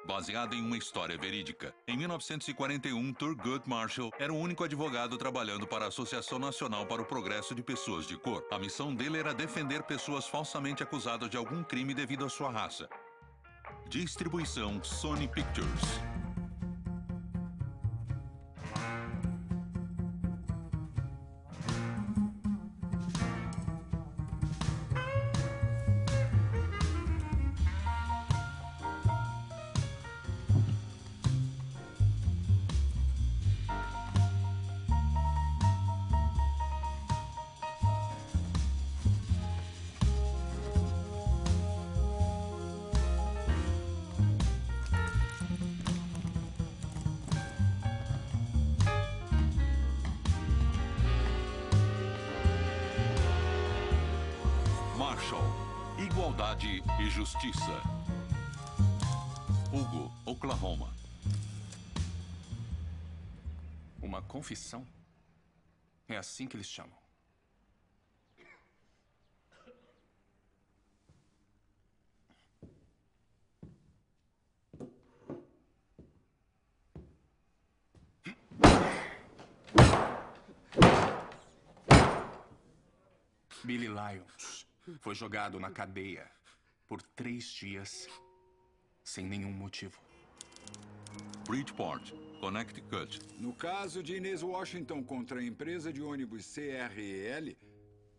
baseada em uma história verídica. Em 1941, Thurgood Marshall era o único advogado trabalhando para a Associação Nacional para o Progresso de Pessoas de Cor. A missão dele era defender pessoas falsamente acusadas de algum crime devido à sua raça. Distribuição Sony Pictures. Igualdade e Justiça. Hugo, Oklahoma. Uma confissão? É assim que eles chamam. Billy Lyons foi jogado na cadeia por 3 dias sem nenhum motivo. Bridgeport, Connecticut. No caso de Inês Washington contra a empresa de ônibus CREL,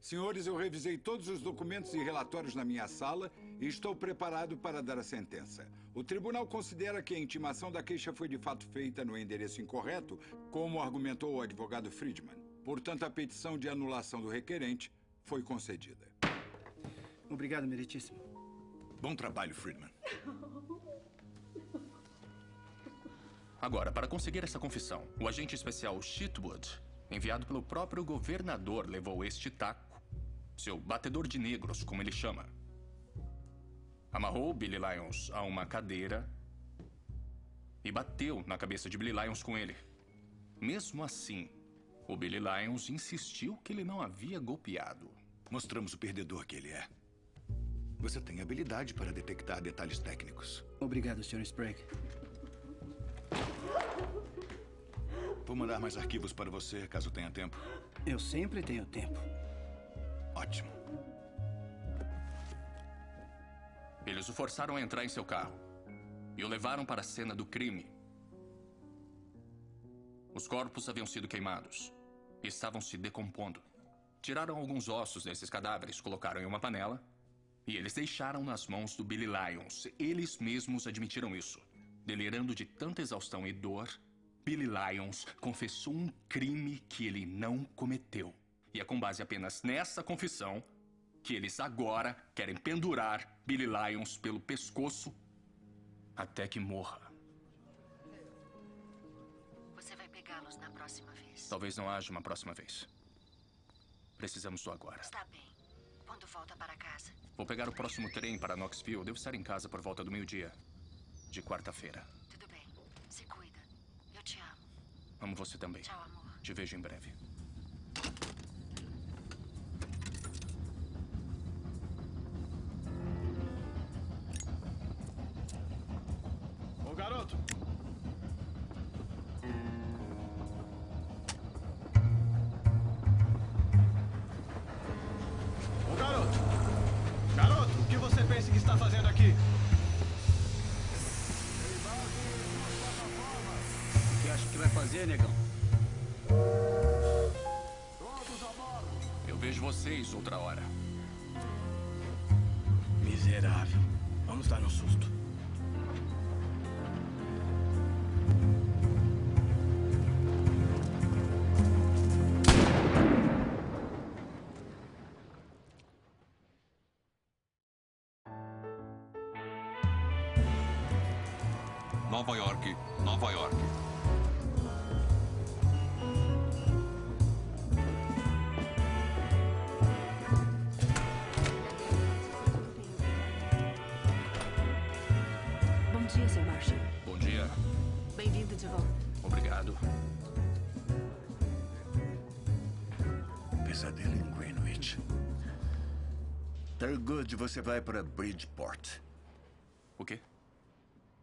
senhores, eu revisei todos os documentos e relatórios na minha sala e estou preparado para dar a sentença. O tribunal considera que a intimação da queixa foi de fato feita no endereço incorreto, como argumentou o advogado Friedman. Portanto, a petição de anulação do requerente foi concedida. Obrigado, meritíssimo. Bom trabalho, Friedman. Agora, para conseguir essa confissão, o agente especial Chitwood, enviado pelo próprio governador, levou este taco, seu batedor de negros, como ele chama. Amarrou Billy Lyons a uma cadeira e bateu na cabeça de Billy Lyons com ele. Mesmo assim, o Billy Lyons insistiu que ele não havia golpeado. Mostramos o perdedor que ele é. Você tem habilidade para detectar detalhes técnicos. Obrigado, Sr. Sprague. Vou mandar mais arquivos para você, caso tenha tempo. Eu sempre tenho tempo. Ótimo. Eles o forçaram a entrar em seu carro e o levaram para a cena do crime. Os corpos haviam sido queimados e estavam se decompondo. Tiraram alguns ossos desses cadáveres, colocaram em uma panela e eles deixaram nas mãos do Billy Lyons. Eles mesmos admitiram isso. Delirando de tanta exaustão e dor, Billy Lyons confessou um crime que ele não cometeu. E é com base apenas nessa confissão que eles agora querem pendurar Billy Lyons pelo pescoço até que morra. Você vai pegá-los na próxima vez. Talvez não haja uma próxima vez. Precisamos do agora. Está bem. Quando volta para casa? Vou pegar o próximo trem para Knoxville. Devo estar em casa por volta do meio-dia de quarta-feira. Tudo bem. Se cuida. Eu te amo. Amo você também. Tchau, amor. Te vejo em breve. Ô, garoto! Ô, garoto! Garoto, o que você pensa que está fazendo aqui? O que acha que vai fazer, negão? Eu vejo vocês outra hora. Miserável. Vamos dar um susto. Nova York, Nova York. Bom dia, Sr. Marshall. Bom dia. Bem-vindo de volta. Obrigado. Pesadelo em Greenwich. Thurgood, você vai para Bridgeport. O quê?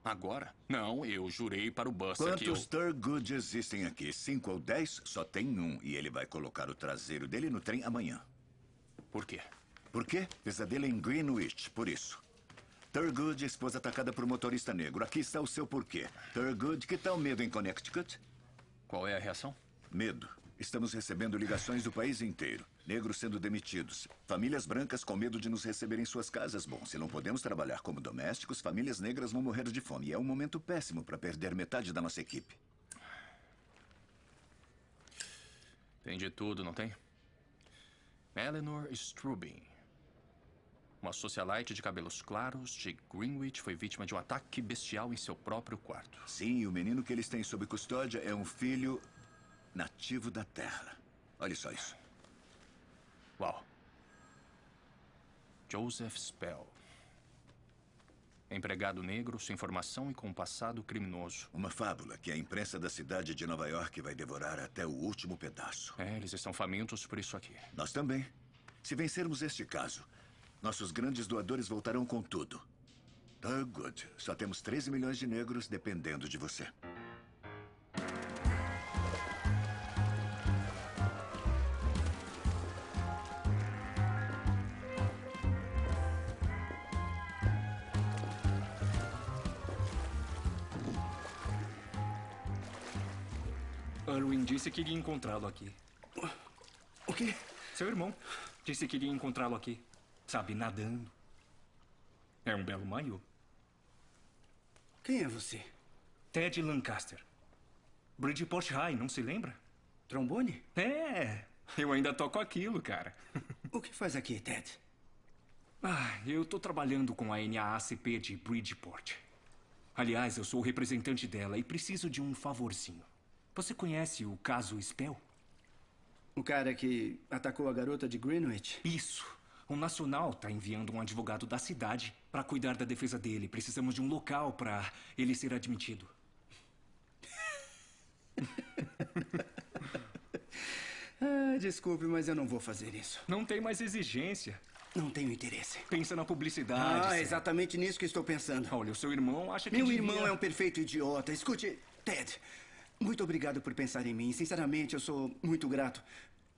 Agora? Não, eu jurei para o Buster que eu... Quantos Thurgood existem aqui? 5 ou 10? Só tem um. E ele vai colocar o traseiro dele no trem amanhã. Por quê? Por quê? Pesadelo em Greenwich, por isso. Thurgood, esposa atacada por motorista negro. Aqui está o seu porquê. Thurgood, que tal medo em Connecticut? Qual é a reação? Medo. Estamos recebendo ligações do país inteiro. Negros sendo demitidos. Famílias brancas com medo de nos receber em suas casas. Bom, se não podemos trabalhar como domésticos, famílias negras vão morrer de fome. E é um momento péssimo para perder metade da nossa equipe. Tem de tudo, não tem? Eleanor Strubing, uma socialite de cabelos claros de Greenwich, foi vítima de um ataque bestial em seu próprio quarto. Sim, e o menino que eles têm sob custódia é um filho nativo da Terra. Olha só isso. Uau. Joseph Spell. Empregado negro, sem formação e com um passado criminoso. Uma fábula que a imprensa da cidade de Nova York vai devorar até o último pedaço. É, eles estão famintos por isso aqui. Nós também. Se vencermos este caso, nossos grandes doadores voltarão com tudo. Thurgood, só temos 13 milhões de negros dependendo de você. Irwin disse que iria encontrá-lo aqui. O quê? Seu irmão disse que iria encontrá-lo aqui. Sabe, nadando. É um belo maiô. Quem é você? Ted Lancaster. Bridgeport High, não se lembra? Trombone? É, eu ainda toco aquilo, cara. O que faz aqui, Ted? Eu tô trabalhando com a NAACP de Bridgeport. Aliás, eu sou o representante dela e preciso de um favorzinho. Você conhece o caso Spell? O cara que atacou a garota de Greenwich? Isso. O Nacional tá enviando um advogado da cidade para cuidar da defesa dele. Precisamos de um local para ele ser admitido. Desculpe, mas eu não vou fazer isso. Não tem mais exigência. Não tenho interesse. Pensa na publicidade. É exatamente nisso que estou pensando. Olha, o seu irmão acha que Meu irmão é um perfeito idiota. Escute, Ted, muito obrigado por pensar em mim. Sinceramente, eu sou muito grato.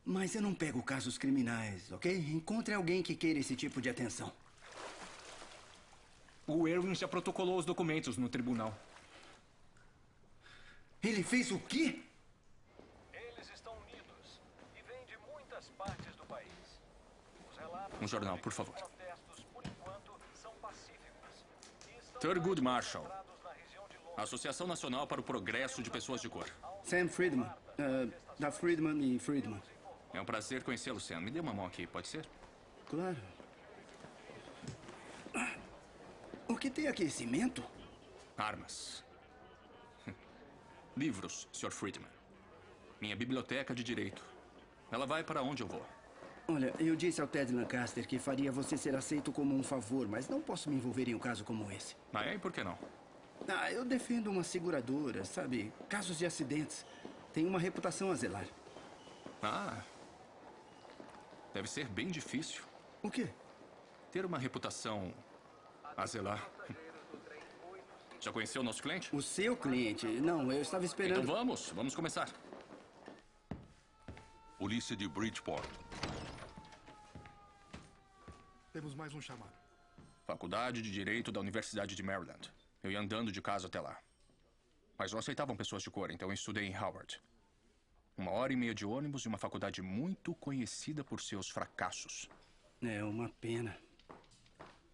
Mas eu não pego casos criminais, ok? Encontre alguém que queira esse tipo de atenção. O Irwin já protocolou os documentos no tribunal. Ele fez o quê? Eles estão unidos e vêm de muitas partes do país. Os relatos Um jornal, por favor. protestos, por enquanto, são pacíficos. E estão Thurgood Marshall. concentrados na região de Londres. Associação Nacional para o Progresso de Pessoas de Cor. Sam Friedman. Da Friedman e Friedman. É um prazer conhecê-lo, Sam. Me dê uma mão aqui, pode ser? Claro. O que tem aqui? Cimento? Armas. Livros, Sr. Friedman. Minha biblioteca de direito. Ela vai para onde eu vou. Olha, eu disse ao Ted Lancaster que faria você ser aceito como um favor, mas não posso me envolver em um caso como esse. E por que não? Eu defendo uma seguradora, sabe? Casos de acidentes. Tenho uma reputação a zelar. Deve ser bem difícil. O quê? Ter uma reputação a zelar. Já conheceu o nosso cliente? O seu cliente? Não, eu estava esperando... Então vamos começar. Polícia de Bridgeport. Temos mais um chamado. Faculdade de Direito da Universidade de Maryland. Eu ia andando de casa até lá. Mas não aceitavam pessoas de cor, então eu estudei em Howard. 1h30 de ônibus e uma faculdade muito conhecida por seus fracassos. É uma pena.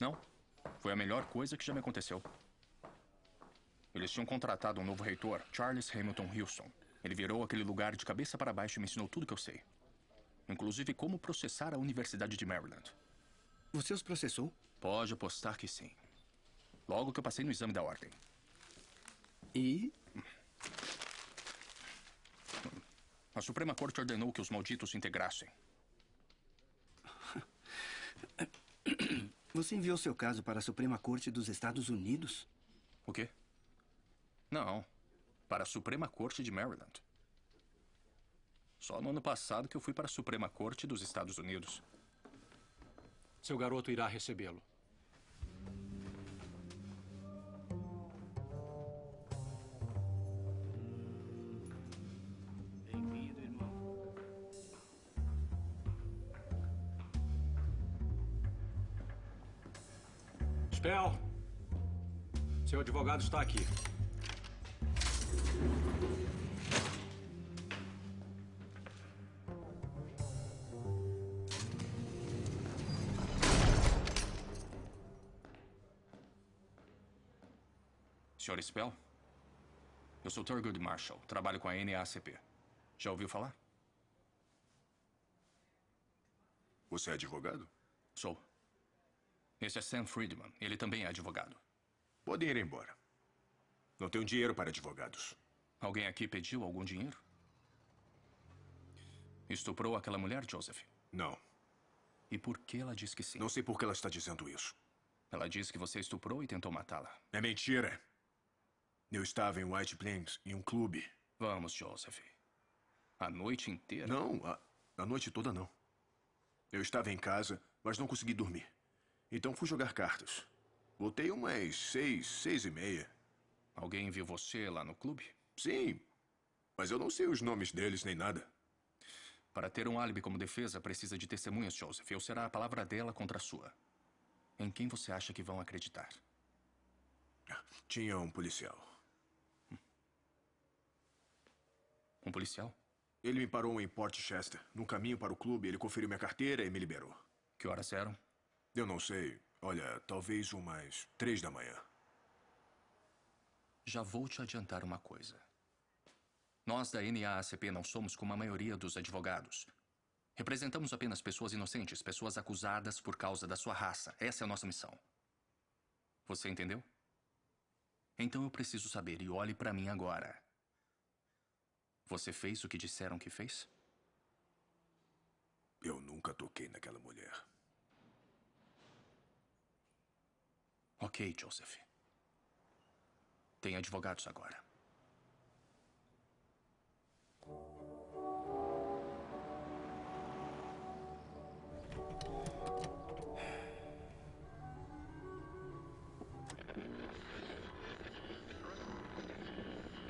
Não. Foi a melhor coisa que já me aconteceu. Eles tinham contratado um novo reitor, Charles Hamilton Wilson. Ele virou aquele lugar de cabeça para baixo e me ensinou tudo que eu sei. Inclusive como processar a Universidade de Maryland. Você os processou? Pode apostar que sim. Logo que eu passei no exame da ordem. E? A Suprema Corte ordenou que os malditos se integrassem. Você enviou seu caso para a Suprema Corte dos Estados Unidos? O quê? Não. Para a Suprema Corte de Maryland. Só no ano passado que eu fui para a Suprema Corte dos Estados Unidos. Seu garoto irá recebê-lo. Spell, seu advogado está aqui. Sr. Spell? Eu sou Thurgood Marshall. Trabalho com a NAACP. Já ouviu falar? Você é advogado? Sou. Esse é Sam Friedman. Ele também é advogado. Podem ir embora. Não tenho dinheiro para advogados. Alguém aqui pediu algum dinheiro? Estuprou aquela mulher, Joseph? Não. E por que ela diz que sim? Não sei por que ela está dizendo isso. Ela disse que você estuprou e tentou matá-la. É mentira. Eu estava em White Plains, em um clube. Vamos, Joseph. A noite inteira? Não, a noite toda não. Eu estava em casa, mas não consegui dormir. Então fui jogar cartas. Voltei umas 6:30. Alguém viu você lá no clube? Sim, mas eu não sei os nomes deles nem nada. Para ter um álibi como defesa, precisa de testemunhas, Joseph. Ou será a palavra dela contra a sua? Em quem você acha que vão acreditar? Tinha um policial. Um policial? Ele me parou em Port Chester. No caminho para o clube, ele conferiu minha carteira e me liberou. Que horas eram? Eu não sei. Olha, talvez umas 3 da manhã. Já vou te adiantar uma coisa. Nós da NAACP não somos como a maioria dos advogados. Representamos apenas pessoas inocentes, pessoas acusadas por causa da sua raça. Essa é a nossa missão. Você entendeu? Então eu preciso saber, e olhe para mim agora. Você fez o que disseram que fez? Eu nunca toquei naquela mulher. Ok, Joseph. Tem advogados agora.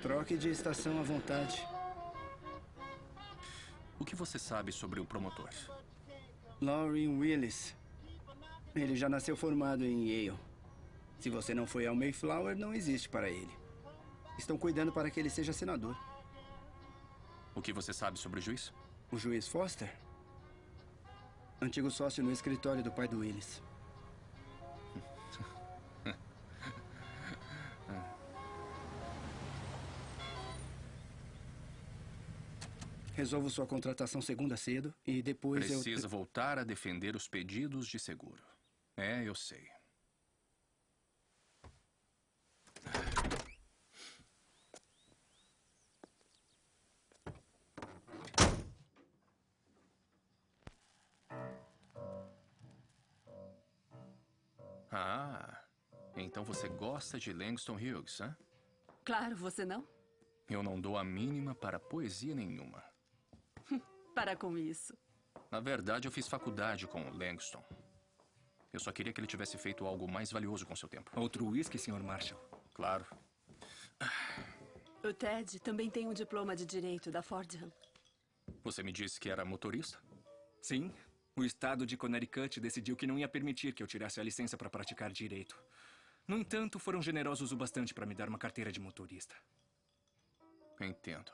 Troque de estação à vontade. O que você sabe sobre o promotor? Laurie Willis. Ele já nasceu formado em Yale. Se você não foi ao Mayflower, não existe para ele. Estão cuidando para que ele seja senador. O que você sabe sobre o juiz? O juiz Foster? Antigo sócio no escritório do pai do Willis. Resolvo sua contratação segunda cedo e depois Precisa voltar a defender os pedidos de seguro. É, eu sei. Ah, então você gosta de Langston Hughes, hein? Claro, você não? Eu não dou a mínima para poesia nenhuma. Para com isso. Na verdade, eu fiz faculdade com o Langston. Eu só queria que ele tivesse feito algo mais valioso com seu tempo. Outro uísque, Sr. Marshall? Claro. O Ted também tem um diploma de direito da Fordham. Você me disse que era motorista? Sim. O estado de Connecticut decidiu que não ia permitir que eu tirasse a licença para praticar direito. No entanto, foram generosos o bastante para me dar uma carteira de motorista. Entendo.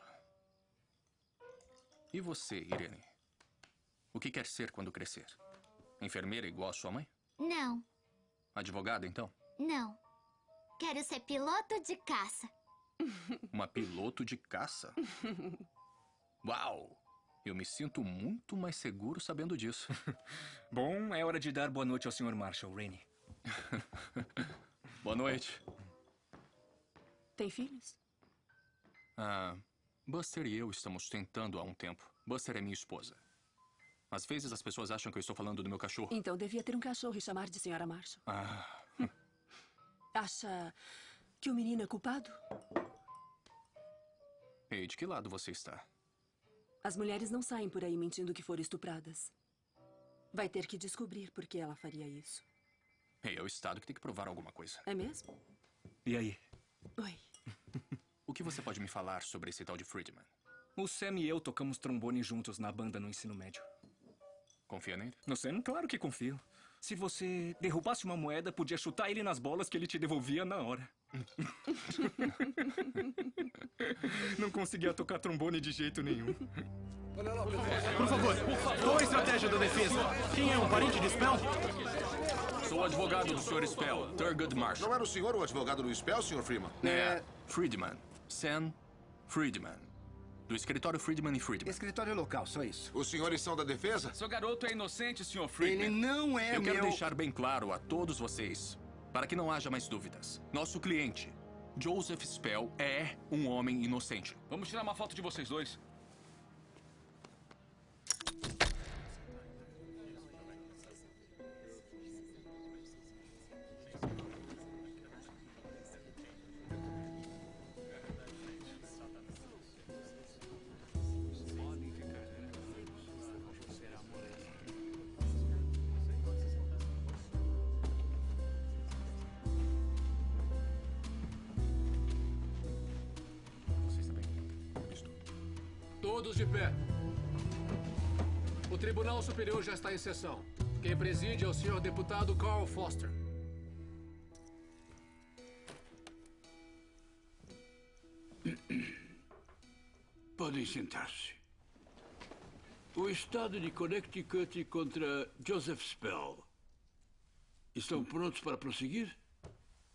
E você, Irene? O que quer ser quando crescer? Enfermeira igual a sua mãe? Não, Advogada, então? não. Quero ser piloto de caça. Uma piloto de caça? Uau! Eu me sinto muito mais seguro sabendo disso. Bom, é hora de dar boa noite ao Sr. Marshall, Rainey. Boa noite. Tem filhos? Buster e eu estamos tentando há um tempo. Buster é minha esposa. Às vezes as pessoas acham que eu estou falando do meu cachorro. Então devia ter um cachorro e chamar de Sra. Marshall. Acha que o menino é culpado? Ei, de que lado você está? As mulheres não saem por aí mentindo que foram estupradas. Vai ter que descobrir por que ela faria isso. Ei, é o Estado que tem que provar alguma coisa. É mesmo? E aí? Oi. O que você pode me falar sobre esse tal de Friedman? O Sam e eu tocamos trombone juntos na banda no ensino médio. Confia nele? No Sam, claro que confio. Se você derrubasse uma moeda, podia chutar ele nas bolas que ele te devolvia na hora. Não conseguia tocar trombone de jeito nenhum. Por favor, qual a estratégia da defesa? Quem é um parente de Spell? Sou o advogado do Sr. Spell, Thurgood Marshall. Não era o senhor o advogado do Spell, Sr. Freeman? Friedman. Sam Friedman. Do escritório Friedman e Friedman. Escritório local, só isso. Os senhores são da defesa? Seu garoto é inocente, Sr. Friedman. Ele não é Eu quero deixar bem claro a todos vocês, para que não haja mais dúvidas. Nosso cliente, Joseph Spell, é um homem inocente. Vamos tirar uma foto de vocês dois. Todos de pé. O Tribunal Superior já está em sessão. Quem preside é o senhor deputado Carl Foster. Podem sentar-se. O estado de Connecticut contra Joseph Spell. Estão prontos para prosseguir?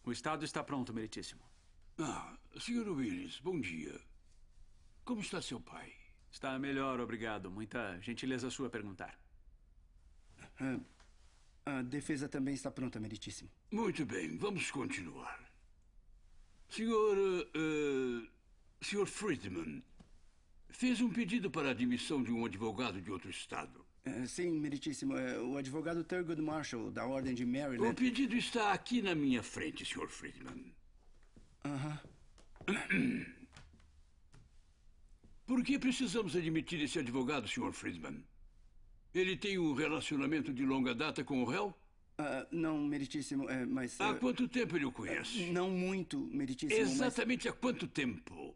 O estado está pronto, meritíssimo. Sr. Willis, bom dia. Como está seu pai? Está melhor, obrigado. Muita gentileza sua perguntar. A defesa também está pronta, meritíssimo. Muito bem, vamos continuar. Sr. Friedman, fez um pedido para a admissão de um advogado de outro estado. Sim, meritíssimo. O advogado Thurgood Marshall, da Ordem de Maryland. O pedido está aqui na minha frente, Sr. Friedman. Por que precisamos admitir esse advogado, Sr. Friedman? Ele tem um relacionamento de longa data com o réu? Não, meritíssimo, mas... Há quanto tempo ele o conhece? Não muito, meritíssimo, Exatamente há quanto tempo?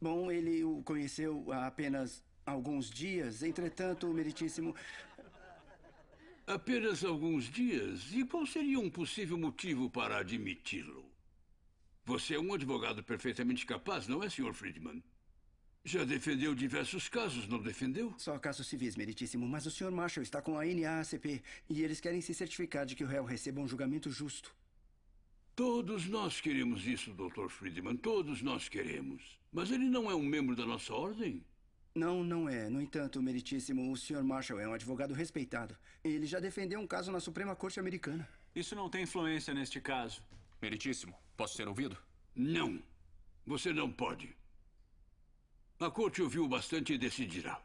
Bom, ele o conheceu há apenas alguns dias. Entretanto, meritíssimo... Apenas alguns dias? E qual seria um possível motivo para admiti-lo? Você é um advogado perfeitamente capaz, não é, Sr. Friedman? Já defendeu diversos casos, não defendeu? Só casos civis, meritíssimo. Mas o Sr. Marshall está com a NAACP e eles querem se certificar de que o réu receba um julgamento justo. Todos nós queremos isso, Dr. Friedman. Todos nós queremos. Mas ele não é um membro da nossa ordem? Não, não é. No entanto, meritíssimo, o Sr. Marshall é um advogado respeitado. Ele já defendeu um caso na Suprema Corte Americana. Isso não tem influência neste caso. Meritíssimo, posso ser ouvido? Não. Você não pode. A corte ouviu bastante e decidirá.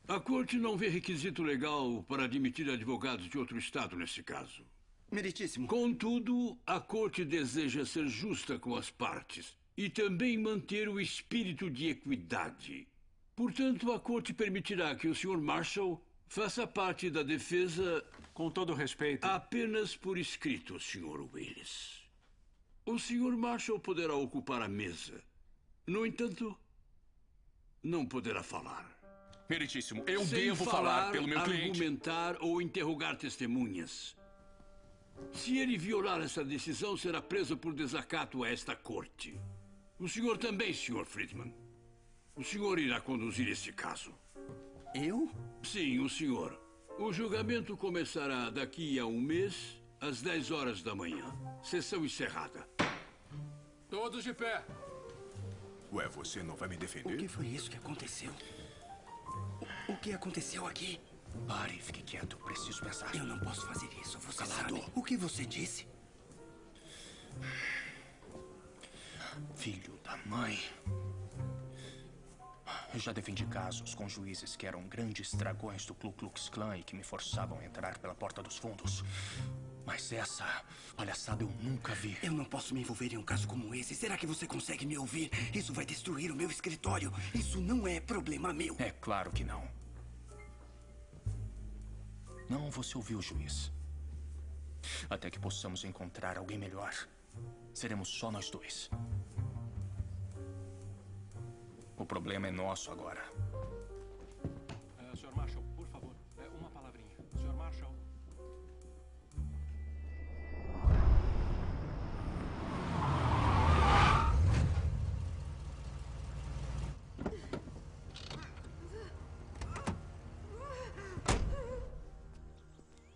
A corte não vê requisito legal para admitir advogados de outro estado nesse caso. Meritíssimo. Contudo, a corte deseja ser justa com as partes e também manter o espírito de equidade. Portanto, a corte permitirá que o Sr. Marshall faça parte da defesa... Com todo respeito... Apenas por escrito, Sr. Willis. O Sr. Marshall poderá ocupar a mesa. No entanto, não poderá falar. Meritíssimo, eu devo falar pelo meu cliente. Argumentar ou interrogar testemunhas. Se ele violar essa decisão, será preso por desacato a esta corte. O senhor também, Sr. Friedman. O senhor irá conduzir este caso. Eu? Sim, o senhor. O julgamento começará daqui a um mês, às 10 horas da manhã. Sessão encerrada. Todos de pé. Ué, você não vai me defender? O que foi isso que aconteceu? O que aconteceu aqui? Pare, fique quieto. Preciso pensar. Eu não posso fazer isso. Você Calado. sabe. O que você disse? Filho da mãe. Eu já defendi casos com juízes que eram grandes dragões do Ku Klux Klan e que me forçavam a entrar pela porta dos fundos. Mas essa palhaçada eu nunca vi. Eu não posso me envolver em um caso como esse. Será que você consegue me ouvir? Isso vai destruir o meu escritório. Isso não é problema meu. É claro que não. Não, você ouviu, juiz. Até que possamos encontrar alguém melhor, seremos só nós dois. O problema é nosso agora. Sr.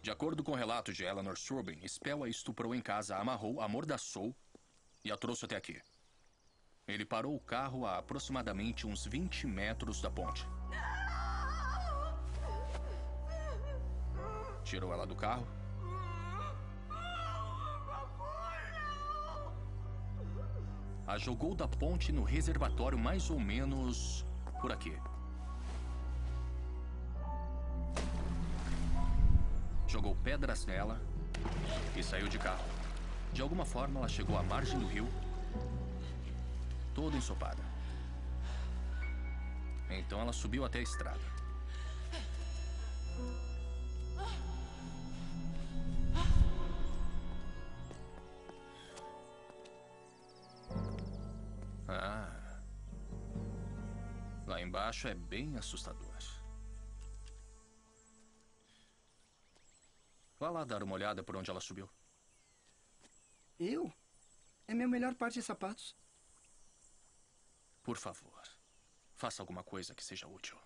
De acordo com o relato de Eleanor Strobin, Spell a estuprou em casa, a amarrou, a amordaçou e a trouxe até aqui. Ele parou o carro a aproximadamente uns 20 metros da ponte. Tirou ela do carro. A jogou da ponte no reservatório mais ou menos por aqui. Jogou pedras nela e saiu de carro. De alguma forma, ela chegou à margem do rio, toda ensopada. Então ela subiu até a estrada. Ah. Lá embaixo é bem assustador. Vá lá dar uma olhada por onde ela subiu. Eu? É meu melhor par de sapatos. Por favor, faça alguma coisa que seja útil.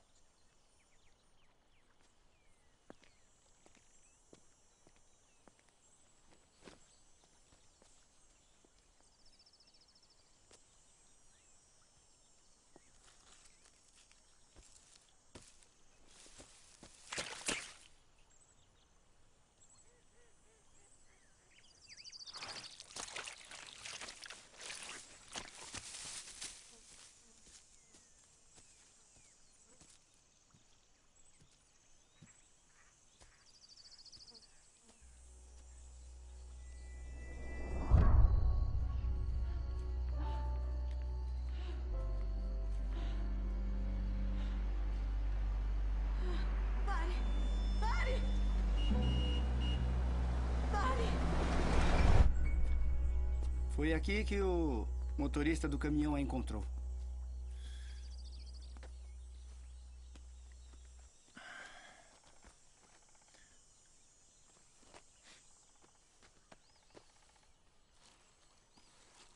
Foi aqui que o motorista do caminhão a encontrou.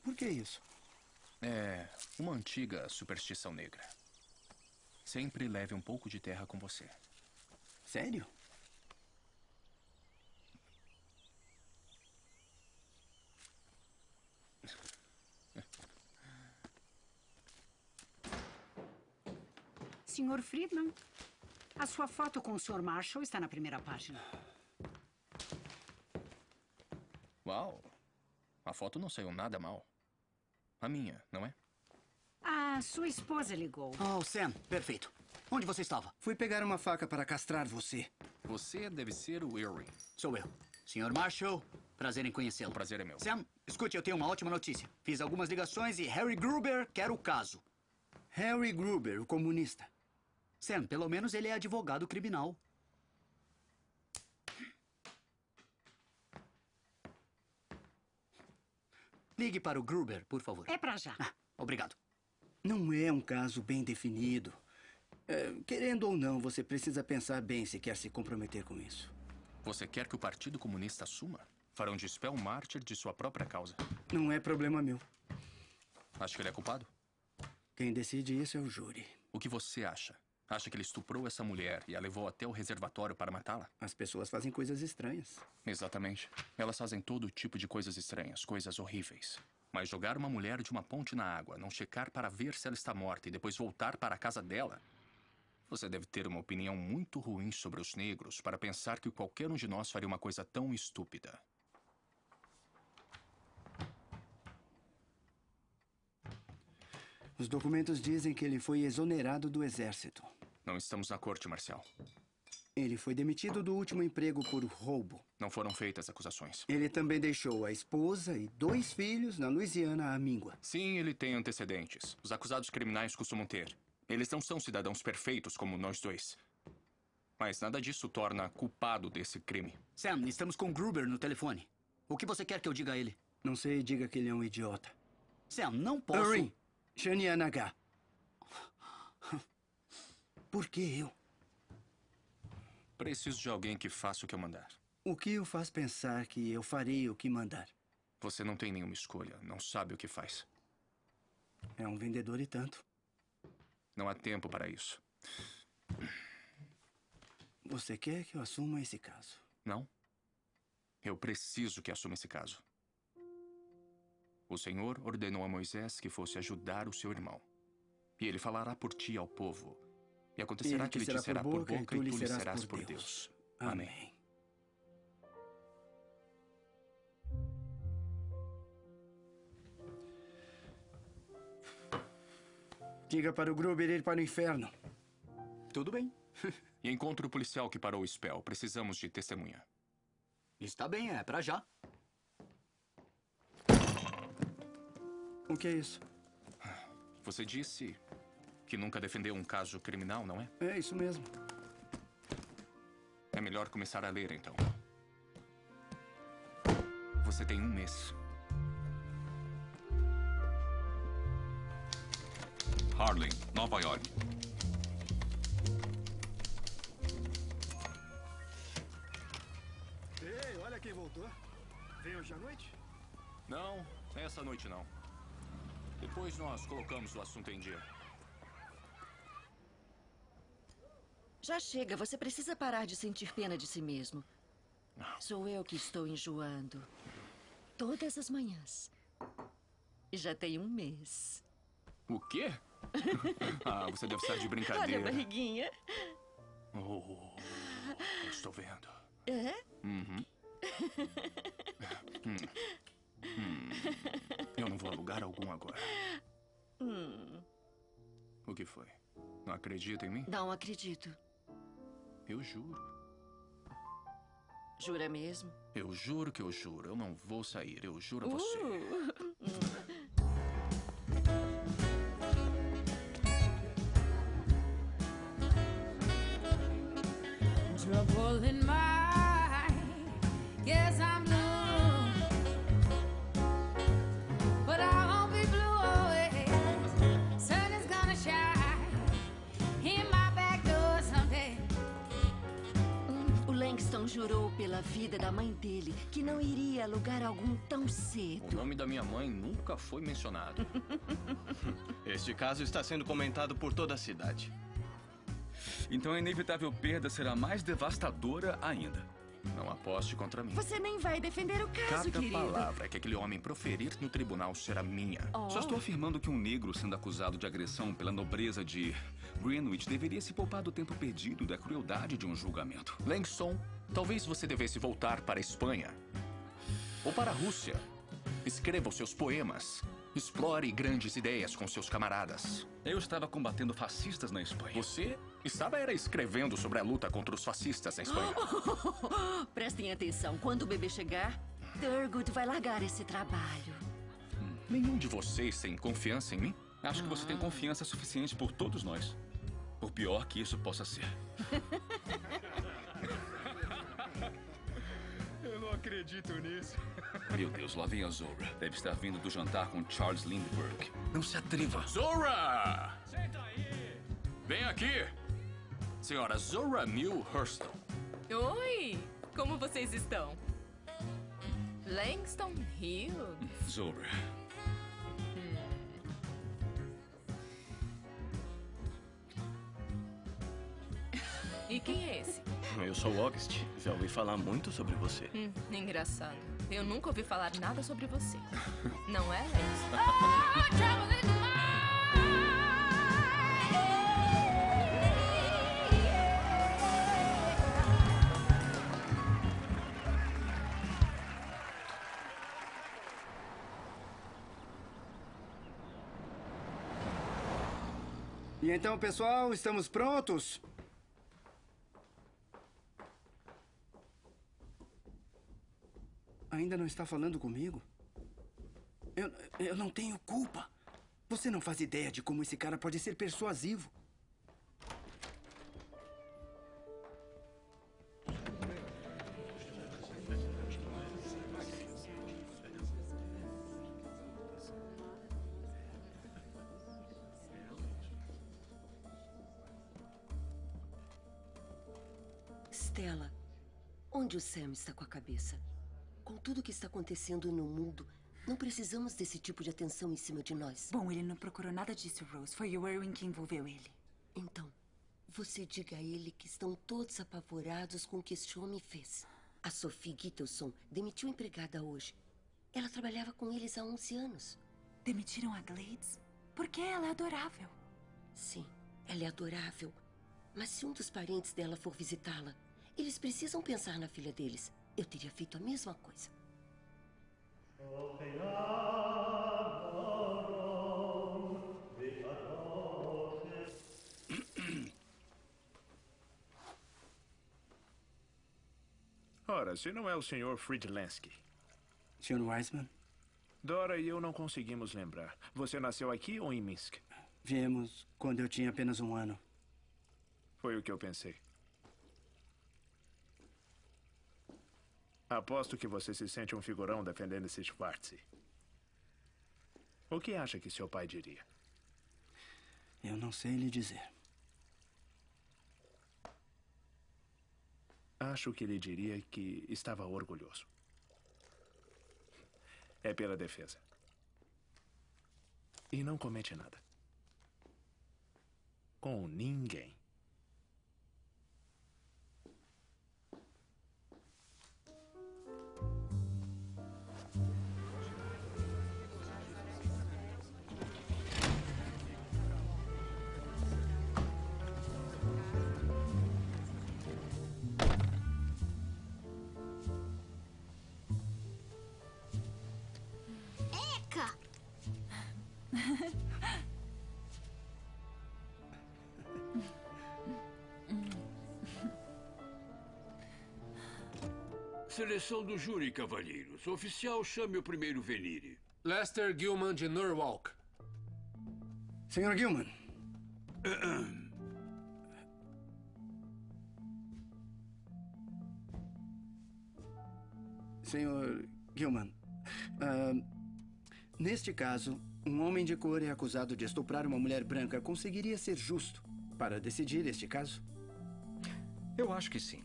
Por que isso? É uma antiga superstição negra. Sempre leve um pouco de terra com você. Sério? Sr. Friedman, a sua foto com o Sr. Marshall está na primeira página. Uau! A foto não saiu nada mal. A minha, não é? A sua esposa ligou. Oh, Sam, perfeito. Onde você estava? Fui pegar uma faca para castrar você. Você deve ser o Irwin. Sou eu. Sr. Marshall, prazer em conhecê-lo. O prazer é meu. Sam, escute, eu tenho uma ótima notícia. Fiz algumas ligações e Harry Gruber quer o caso. Harry Gruber, o comunista. Sam, pelo menos ele é advogado criminal. Ligue para o Gruber, por favor. É pra já. Obrigado. Não é um caso bem definido. Querendo ou não, você precisa pensar bem se quer se comprometer com isso. Você quer que o Partido Comunista assuma? Farão de Spell um mártir de sua própria causa. Não é problema meu. Acha que ele é culpado? Quem decide isso é o júri. O que você acha? Acha que ele estuprou essa mulher e a levou até o reservatório para matá-la? As pessoas fazem coisas estranhas. Exatamente. Elas fazem todo tipo de coisas estranhas, coisas horríveis. Mas jogar uma mulher de uma ponte na água, não checar para ver se ela está morta e depois voltar para a casa dela... Você deve ter uma opinião muito ruim sobre os negros para pensar que qualquer um de nós faria uma coisa tão estúpida. Os documentos dizem que ele foi exonerado do exército. Não estamos na corte, Marcial. Ele foi demitido do último emprego por roubo. Não foram feitas acusações. Ele também deixou a esposa e 2 filhos na Louisiana à míngua. Sim, ele tem antecedentes. Os acusados criminais costumam ter. Eles não são cidadãos perfeitos como nós dois. Mas nada disso torna culpado desse crime. Sam, estamos com Gruber no telefone. O que você quer que eu diga a ele? Não sei, diga que ele é um idiota. Sam, não posso... Irwin, Shanianaga. Por que eu? Preciso de alguém que faça o que eu mandar. O que o faz pensar que eu farei o que mandar? Você não tem nenhuma escolha. Não sabe o que faz. É um vendedor e tanto. Não há tempo para isso. Você quer que eu assuma esse caso? Não. Eu preciso que assuma esse caso. O Senhor ordenou a Moisés que fosse ajudar o seu irmão. E ele falará por ti ao povo. E acontecerá que ele te será por boca e tu lhe serás por Deus. Amém. Diga para o Gruber ir para o inferno. Tudo bem. E encontre o policial que parou o Spell. Precisamos de testemunha. Está bem, é pra já. O que é isso? Você disse que nunca defendeu um caso criminal, não é? É isso mesmo. É melhor começar a ler, então. Você tem 1 mês. Harlem, Nova York. Ei, olha quem voltou. Veio hoje à noite? Não, essa noite não. Depois nós colocamos o assunto em dia. Já chega, você precisa parar de sentir pena de si mesmo. Sou eu que estou enjoando. Todas as manhãs. E já tem 1 mês. O quê? Ah, você deve estar de Olha brincadeira. a barriguinha. Oh, eu estou vendo. É? Uhum. Eu não vou a lugar algum agora. O que foi? Não acredita em mim? Não acredito. Eu juro. Jura mesmo? Eu juro que eu juro. Eu não vou sair. Eu juro a você. Trouble in my, yes, I'm blue, but I won't be blue always. Sun is gonna shine in my back door someday. O Langston jurou pela vida da mãe dele que não iria a lugar algum tão cedo. O nome da minha mãe nunca foi mencionado. Este caso está sendo comentado por toda a cidade. Então a inevitável perda será mais devastadora ainda. Não aposte contra mim. Você nem vai defender o caso, Cada querido. palavra que aquele homem proferir no tribunal será minha. Só estou afirmando que um negro sendo acusado de agressão pela nobreza de Greenwich deveria se poupar do tempo perdido da crueldade de um julgamento. Langston, talvez você devesse voltar para a Espanha. Ou para a Rússia. Escreva os seus poemas. Explore grandes ideias com seus camaradas. Eu estava combatendo fascistas na Espanha. Você estava escrevendo sobre a luta contra os fascistas na Espanha. Prestem atenção. Quando o bebê chegar, Thurgood vai largar esse trabalho. Nenhum de vocês tem confiança em mim? Acho que você tem confiança suficiente por todos nós. Por pior que isso possa ser. Eu não acredito nisso. Meu Deus, lá vem a Zora. Deve estar vindo do jantar com Charles Lindbergh. Não se atreva. Zora! Senta aí! Vem aqui! Senhora Zora Neale Hurston. Oi! Como vocês estão? Langston Hill? Zora. E quem é esse? Eu sou o August. Já ouvi falar muito sobre você. Engraçado. Eu nunca ouvi falar nada sobre você. Não é, Langston? E então, pessoal, estamos prontos? Ainda não está falando comigo? Eu não tenho culpa. Você não faz ideia de como esse cara pode ser persuasivo. Stella, onde o Sam está com a cabeça? Com tudo o que está acontecendo no mundo, não precisamos desse tipo de atenção em cima de nós. Bom, ele não procurou nada disso, Rose. Foi o Erwin que envolveu ele. Então, você diga a ele que estão todos apavorados com o que esse homem fez. A Sophie Gittelson demitiu a empregada hoje. Ela trabalhava com eles há 11 anos. Demitiram a Glades? Porque ela é adorável. Sim, ela é adorável. Mas se um dos parentes dela for visitá-la, eles precisam pensar na filha deles. Eu teria feito a mesma coisa. Ora, se não é o Sr. Friedlansky. Sr. Wiseman? Dora e eu não conseguimos lembrar. Você nasceu aqui ou em Minsk? Viemos quando eu tinha apenas 1 ano. Foi o que eu pensei. Aposto que você se sente um figurão defendendo esse Schwartz. O que acha que seu pai diria? Eu não sei lhe dizer. Acho que ele diria que estava orgulhoso. É pela defesa. E não comete nada. Com ninguém. Eca! Seleção do júri, cavalheiros. Oficial, chame o primeiro venire. Lester Gilman de Norwalk. Sr. Gilman. Sr. Gilman, neste caso, um homem de cor é acusado de estuprar uma mulher branca. Conseguiria ser justo para decidir este caso? Eu acho que sim.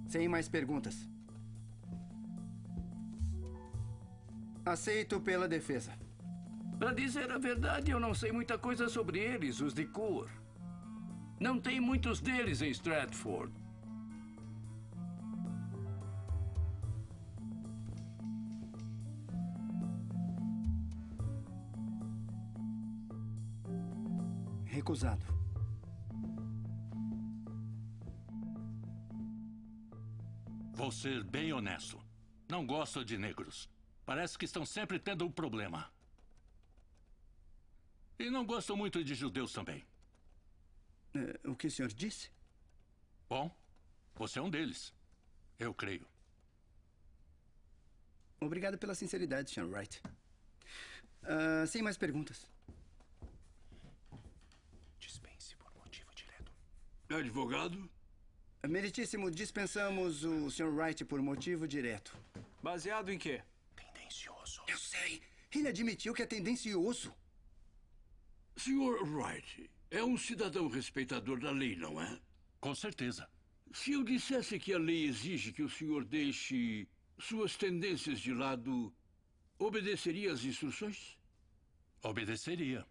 Sem mais perguntas. Aceito pela defesa. Pra dizer a verdade, eu não sei muita coisa sobre eles, os de cor. Não tem muitos deles em Stratford. Recusado. Vou ser bem honesto. Não gosto de negros. Parece que estão sempre tendo um problema. E não gosto muito de judeus também. O que o senhor disse? Bom, você é um deles. Eu creio. Obrigado pela sinceridade, Sr. Wright. Sem mais perguntas. Dispense por motivo direto. Advogado? Meritíssimo, dispensamos o Sr. Wright por motivo direto. Baseado em quê? Tendencioso. Eu sei. Ele admitiu que é tendencioso. Sr. Wright, é um cidadão respeitador da lei, não é? Com certeza. Se eu dissesse que a lei exige que o senhor deixe suas tendências de lado, obedeceria às instruções? Obedeceria.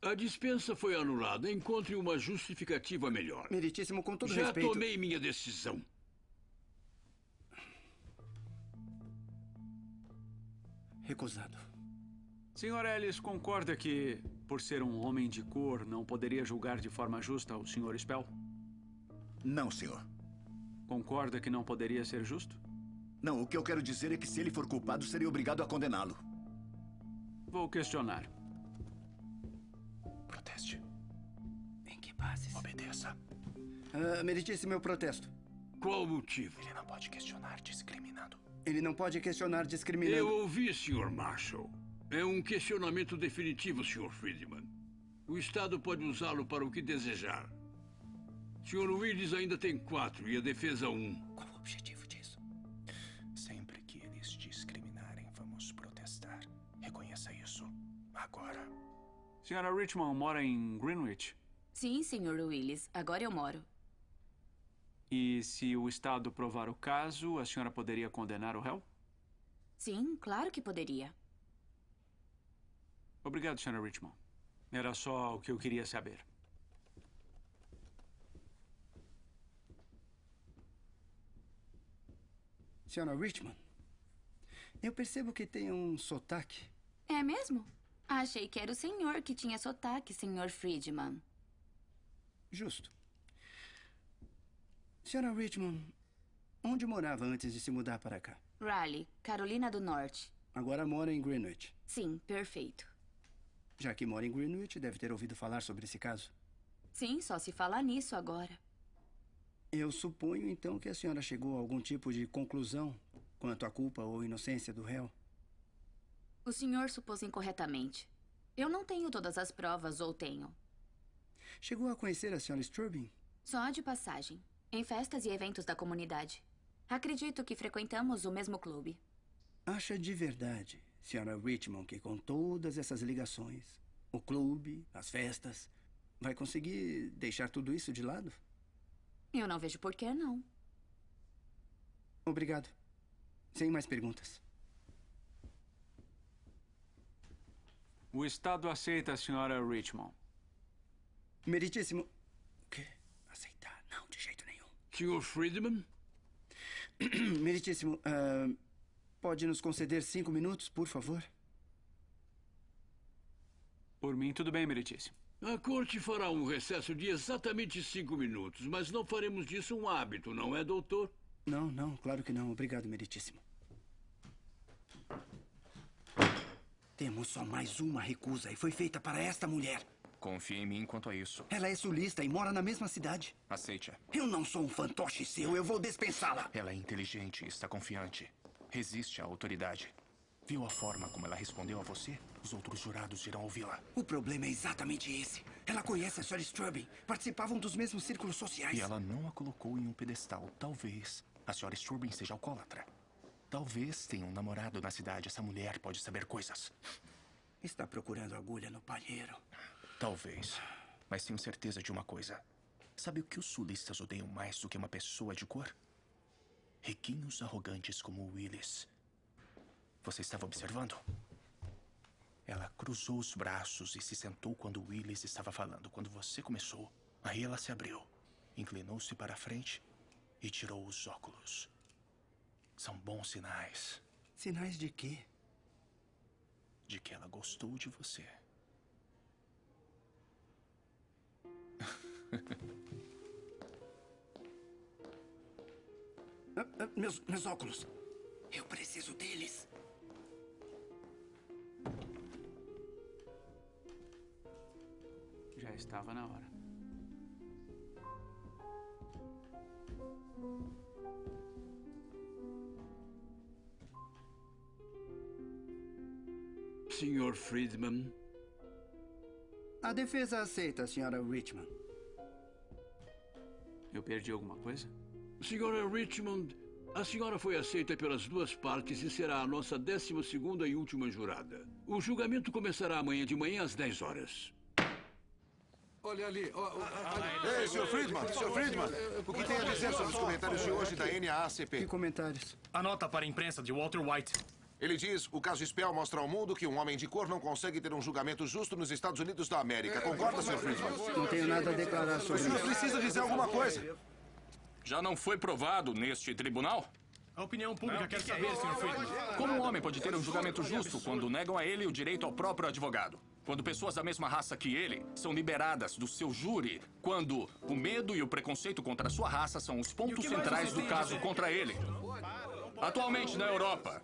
A dispensa foi anulada. Encontre uma justificativa melhor. Meritíssimo, com todo Já respeito... tomei minha decisão. Recusado. Sr. Ellis concorda que, por ser um homem de cor, não poderia julgar de forma justa o Sr. Spell? Não, senhor. Concorda que não poderia ser justo? Não, o que eu quero dizer é que se ele for culpado, seria obrigado a condená-lo. Vou questionar. Proteste. Em que bases? Obedeça. Meritíssimo, eu protesto. Qual o motivo? Ele não pode questionar discriminando. Ele não pode questionar discriminando. Eu ouvi, Sr. Marshall. É um questionamento definitivo, Sr. Friedman. O Estado pode usá-lo para o que desejar. Sr. Willis ainda tem 4 e a defesa 1. Qual o objetivo disso? Sempre que eles discriminarem, vamos protestar. Reconheça isso. Agora. Sra. Richmond mora em Greenwich? Sim, Sr. Willis. Agora eu moro. E se o Estado provar o caso, a senhora poderia condenar o réu? Sim, claro que poderia. Obrigado, Sra. Richmond. Era só o que eu queria saber. Senhora Richmond, eu percebo que tem um sotaque. É mesmo? Achei que era o senhor que tinha sotaque, Sr. Friedman. Justo. Senhora Richmond, onde morava antes de se mudar para cá? Raleigh, Carolina do Norte. Agora mora em Greenwich. Sim, perfeito. Já que mora em Greenwich, deve ter ouvido falar sobre esse caso. Sim, só se fala nisso agora. Eu suponho, então, que a senhora chegou a algum tipo de conclusão quanto à culpa ou inocência do réu. O senhor supôs incorretamente. Eu não tenho todas as provas, ou tenho? Chegou a conhecer a senhora Strubing? Só de passagem. Em festas e eventos da comunidade. Acredito que frequentamos o mesmo clube. Acha de verdade, senhora Richmond, que com todas essas ligações, o clube, as festas, vai conseguir deixar tudo isso de lado? Eu não vejo por que não. Obrigado. Sem mais perguntas. O Estado aceita a senhora Richmond. Meritíssimo. O quê? Aceitar? Não, de jeito nenhum. Sr. Friedman? Meritíssimo, pode nos conceder 5 minutos, por favor? Por mim, tudo bem, Meritíssimo. A corte fará um recesso de exatamente 5 minutos, mas não faremos disso um hábito, não é, doutor? Não, claro que não. Obrigado, Meritíssimo. Temos só mais uma recusa e foi feita para esta mulher. Confie em mim quanto a isso. Ela é sulista e mora na mesma cidade. Aceite-a. Eu não sou um fantoche seu, eu vou dispensá-la. Ela é inteligente e está confiante. Resiste à autoridade. Viu a forma como ela respondeu a você? Os outros jurados irão ouvi-la. O problema é exatamente esse. Ela conhece a Sra. Strubing. Participavam dos mesmos círculos sociais. E ela não a colocou em um pedestal. Talvez a Sra. Strubing seja alcoólatra. Talvez tenha um namorado na cidade. Essa mulher pode saber coisas. Está procurando agulha no palheiro. Talvez. Mas tenho certeza de uma coisa. Sabe o que os sulistas odeiam mais do que uma pessoa de cor? Riquinhos arrogantes como Willis. Você estava observando? Ela cruzou os braços e se sentou quando Willis estava falando. Quando você começou, aí ela se abriu, inclinou-se para a frente e tirou os óculos. São bons sinais. Sinais de quê? De que ela gostou de você. Meus óculos. Eu preciso deles. Já estava na hora. Sr. Friedman? A defesa aceita a senhora Richmond. Eu perdi alguma coisa? Senhora Richmond, a senhora foi aceita pelas duas partes e será a nossa 12ª e última jurada. O julgamento começará amanhã de manhã às 10 horas. Olha ali. Ei, Sr. Friedman, Sr. Friedman, o que tem a dizer sobre os comentários de hoje da NAACP? Que comentários? A nota para a imprensa de Walter White. Ele diz, o caso Spell mostra ao mundo que um homem de cor não consegue ter um julgamento justo nos Estados Unidos da América. Concorda, Sr. Friedman? Não tenho nada a declarar sobre isso. O senhor precisa dizer alguma coisa. Já não foi provado neste tribunal? A opinião pública quer saber, Sr. Friedman. Como um homem pode ter um julgamento justo quando negam a ele o direito ao próprio advogado? Quando pessoas da mesma raça que ele são liberadas do seu júri, quando o medo e o preconceito contra a sua raça são os pontos centrais do caso contra ele. Atualmente, na Europa,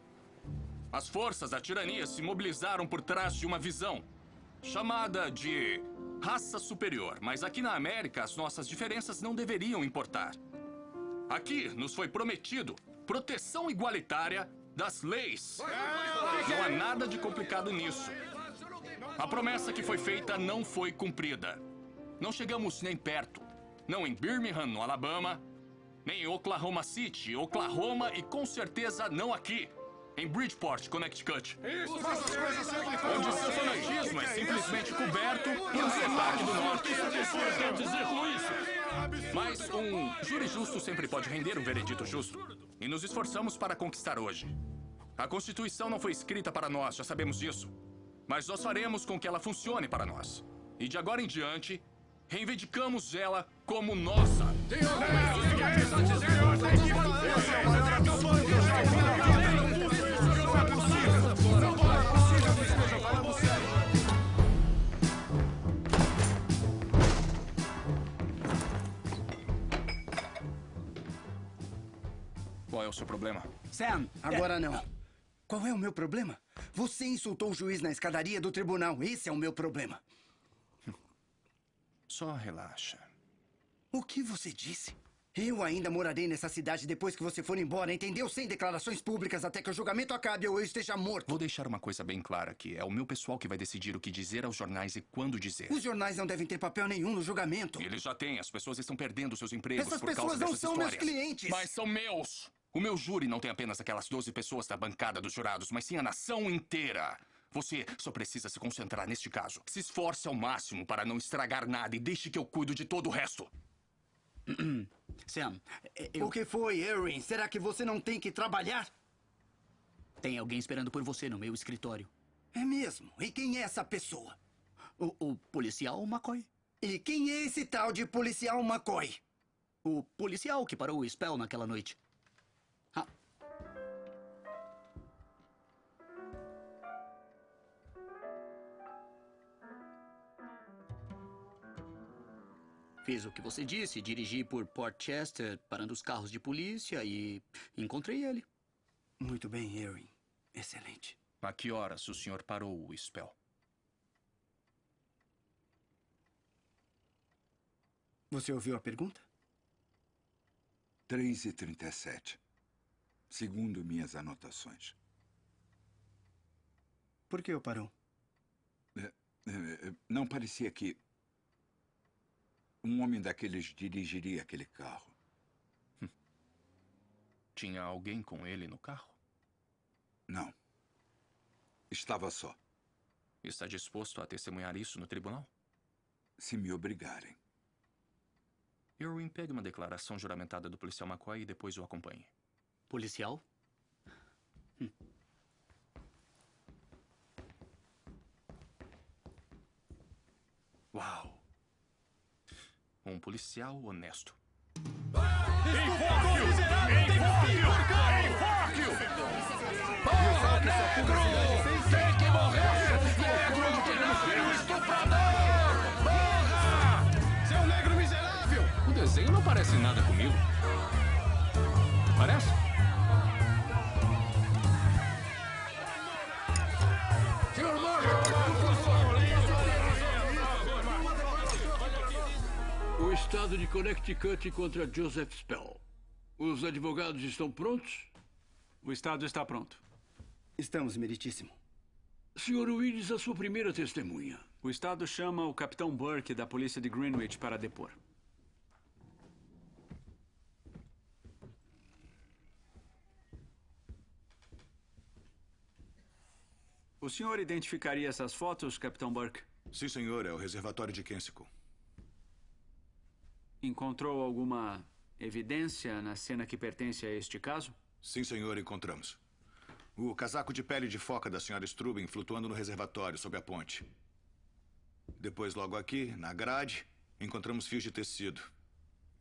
as forças da tirania se mobilizaram por trás de uma visão chamada de raça superior. Mas aqui na América, as nossas diferenças não deveriam importar. Aqui nos foi prometido proteção igualitária das leis. Não há nada de complicado nisso. A promessa que foi feita não foi cumprida. Não chegamos nem perto. Não em Birmingham, no Alabama, nem em Oklahoma City, Oklahoma e com certeza não aqui, em Bridgeport, Connecticut. Onde o seu fanatismo é simplesmente coberto pelo sotaque do norte. Quer dizer com isso? Mas um júri justo sempre pode render um veredito justo. E nos esforçamos para conquistar hoje. A Constituição não foi escrita para nós, já sabemos disso. Mas nós faremos com que ela funcione para nós. E de agora em diante, reivindicamos ela como nossa. Esse é o maior absurdo que eu já o seu problema? Sam, agora não. Qual é o meu problema? Você insultou o juiz na escadaria do tribunal. Esse é o meu problema. Só relaxa. O que você disse? Eu ainda morarei nessa cidade depois que você for embora, entendeu? Sem declarações públicas até que o julgamento acabe ou eu esteja morto. Vou deixar uma coisa bem clara aqui. É o meu pessoal que vai decidir o que dizer aos jornais e quando dizer. Os jornais não devem ter papel nenhum no julgamento. Eles já têm. As pessoas estão perdendo seus empregos Essas por causa pessoas não dessas são histórias. meus clientes. Mas são meus. O meu júri não tem apenas aquelas 12 pessoas da bancada dos jurados, mas sim a nação inteira. Você só precisa se concentrar neste caso. Se esforce ao máximo para não estragar nada e deixe que eu cuido de todo o resto. Sam, O que foi, Erin? Será que você não tem que trabalhar? Tem alguém esperando por você no meu escritório. É mesmo? E quem é essa pessoa? O policial McCoy. E quem é esse tal de policial McCoy? O policial que parou o Spell naquela noite. Fiz o que você disse, dirigi por Port Chester, parando os carros de polícia e encontrei ele. Muito bem, Erin. Excelente. A que horas o senhor parou o Spell? Você ouviu a pergunta? 3h37. Segundo minhas anotações. Por que o parou? Não parecia que um homem daqueles dirigiria aquele carro. Tinha alguém com ele no carro? Não. Estava só. Está disposto a testemunhar isso no tribunal? Se me obrigarem. Irwin, pegue uma declaração juramentada do policial McCoy e depois o acompanhe. Policial? Uau! Um policial honesto. Enforque-o! Enforque-o! Porra, negro! Tem que morrer! Negro ordinário, estuprador! Porra! Seu negro miserável! O desenho não parece nada comigo. Parece? Senhor Morgan! O estado de Connecticut contra Joseph Spell. Os advogados estão prontos? O estado está pronto. Estamos, meritíssimo. Sr. Willis, a sua primeira testemunha. O estado chama o capitão Burke da polícia de Greenwich para depor. O senhor identificaria essas fotos, capitão Burke? Sim, senhor. É o reservatório de Kensico. Encontrou alguma evidência na cena que pertence a este caso? Sim, senhor, encontramos. O casaco de pele de foca da senhora Strubin flutuando no reservatório, sob a ponte. Depois, logo aqui, na grade, encontramos fios de tecido.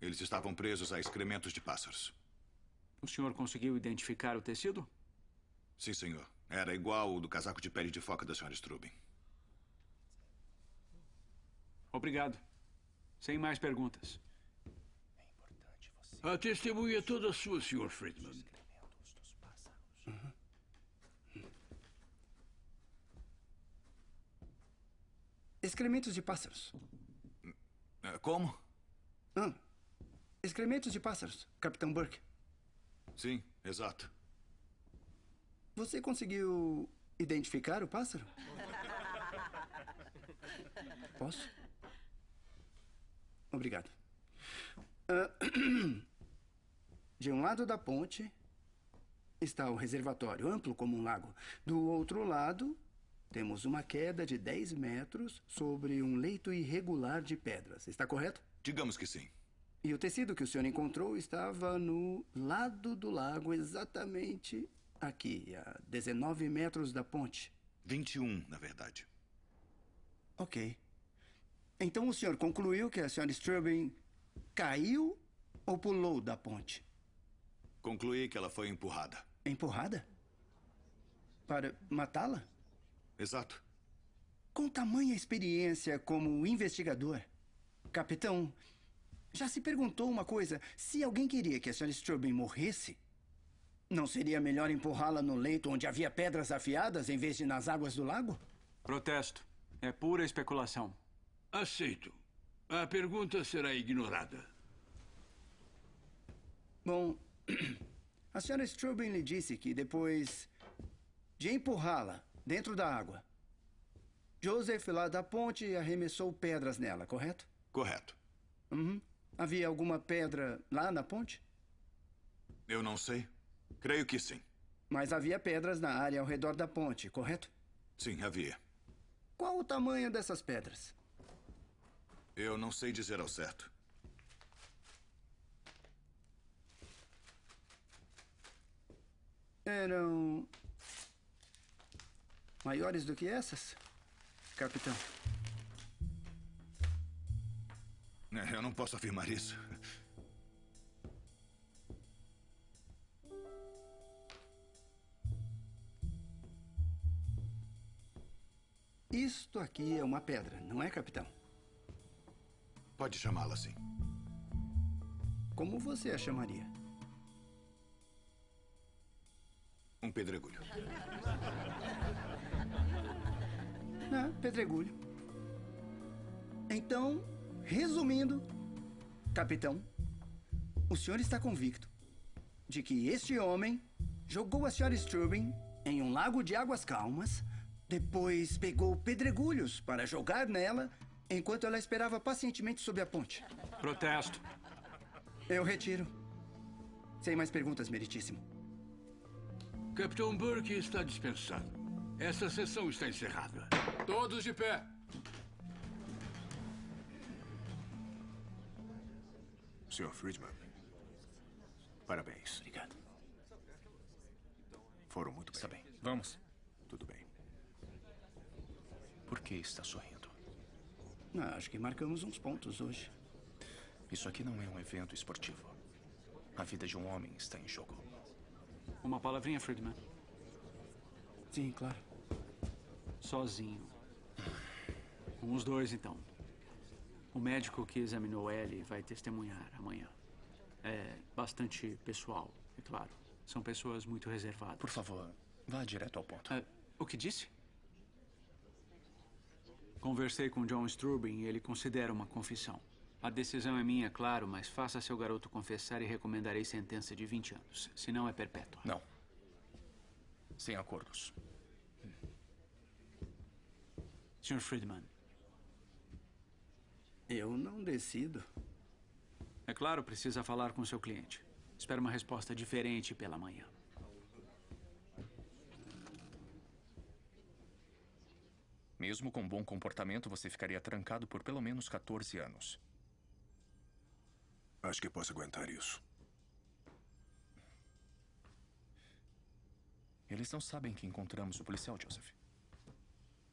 Eles estavam presos a excrementos de pássaros. O senhor conseguiu identificar o tecido? Sim, senhor. Era igual ao do casaco de pele de foca da senhora Strubin. Obrigado. Sem mais perguntas. A testemunha é toda sua, Sr. Friedman. Excrementos de pássaros. Como? Excrementos de pássaros, capitão Burke. Sim, exato. Você conseguiu identificar o pássaro? Posso? Obrigado. De um lado da ponte está o reservatório, amplo como um lago. Do outro lado, temos uma queda de 10 metros sobre um leito irregular de pedras. Está correto? Digamos que sim. E o tecido que o senhor encontrou estava no lado do lago, exatamente aqui, a 19 metros da ponte. 21, na verdade. Ok. Então o senhor concluiu que a senhora Strubin caiu ou pulou da ponte? Concluí que ela foi empurrada. Empurrada? Para matá-la? Exato. Com tamanha experiência como investigador, capitão, já se perguntou uma coisa? Se alguém queria que a senhora Strubin morresse, Não seria melhor empurrá-la no leito onde havia pedras afiadas em vez de nas águas do lago? Protesto. É pura especulação. Aceito. A pergunta será ignorada. Bom, a senhora Strubing lhe disse que depois de empurrá-la dentro da água, Joseph lá da ponte arremessou pedras nela, correto? Correto. Uhum. Havia alguma pedra lá na ponte? Eu não sei. Creio que sim. Mas havia pedras na área ao redor da ponte, correto? Sim, havia. Qual o tamanho dessas pedras? Eu não sei dizer ao certo. Eram maiores do que essas, capitão? Eu não posso afirmar isso. Isto aqui é uma pedra, não é, capitão? Pode chamá-la assim. Como você a chamaria? Um pedregulho. Pedregulho. Então, resumindo, capitão, o senhor está convicto de que este homem jogou a senhora Strubing em um lago de águas calmas, depois pegou pedregulhos para jogar nela enquanto ela esperava pacientemente sob a ponte. Protesto. Eu retiro. Sem mais perguntas, meritíssimo. Capitão Burke está dispensado. Essa sessão está encerrada. Todos de pé. Sr. Friedman, parabéns. Obrigado. Foram muito bem. Está bem. Vamos. Tudo bem. Por que está sorrindo? Acho que marcamos uns pontos hoje. Isso aqui não é um evento esportivo. A vida de um homem está em jogo. Uma palavrinha, Friedman. Sim, claro. Sozinho. Com os dois, então. O médico que examinou Ellie vai testemunhar amanhã. É bastante pessoal, é claro. São pessoas muito reservadas. Por favor, vá direto ao ponto. O que disse? Conversei com John Strubing e ele considera uma confissão. A decisão é minha, claro, mas faça seu garoto confessar e recomendarei sentença de 20 anos. Senão é perpétua. Não. Sem acordos. Sr. Friedman. Eu não decido. É claro, precisa falar com seu cliente. Espero uma resposta diferente pela manhã. Mesmo com bom comportamento, você ficaria trancado por pelo menos 14 anos. Acho que posso aguentar isso. Eles não sabem que encontramos o policial, Joseph.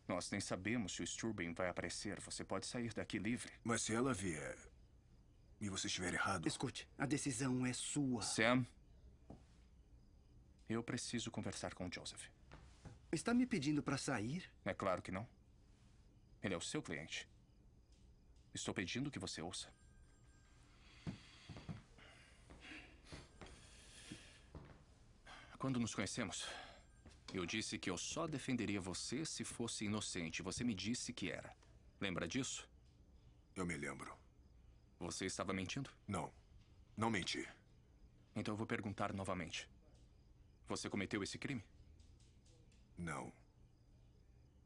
Nós nem sabemos se o Strubing vai aparecer. Você pode sair daqui livre. Mas se ela vier e você estiver errado... Escute, a decisão é sua. Sam, eu preciso conversar com o Joseph. Está me pedindo para sair? É claro que não. Ele é o seu cliente. Estou pedindo que você ouça. Quando nos conhecemos, eu disse que eu só defenderia você se fosse inocente. Você me disse que era. Lembra disso? Eu me lembro. Você estava mentindo? Não. Não menti. Então eu vou perguntar novamente. Você cometeu esse crime? Não.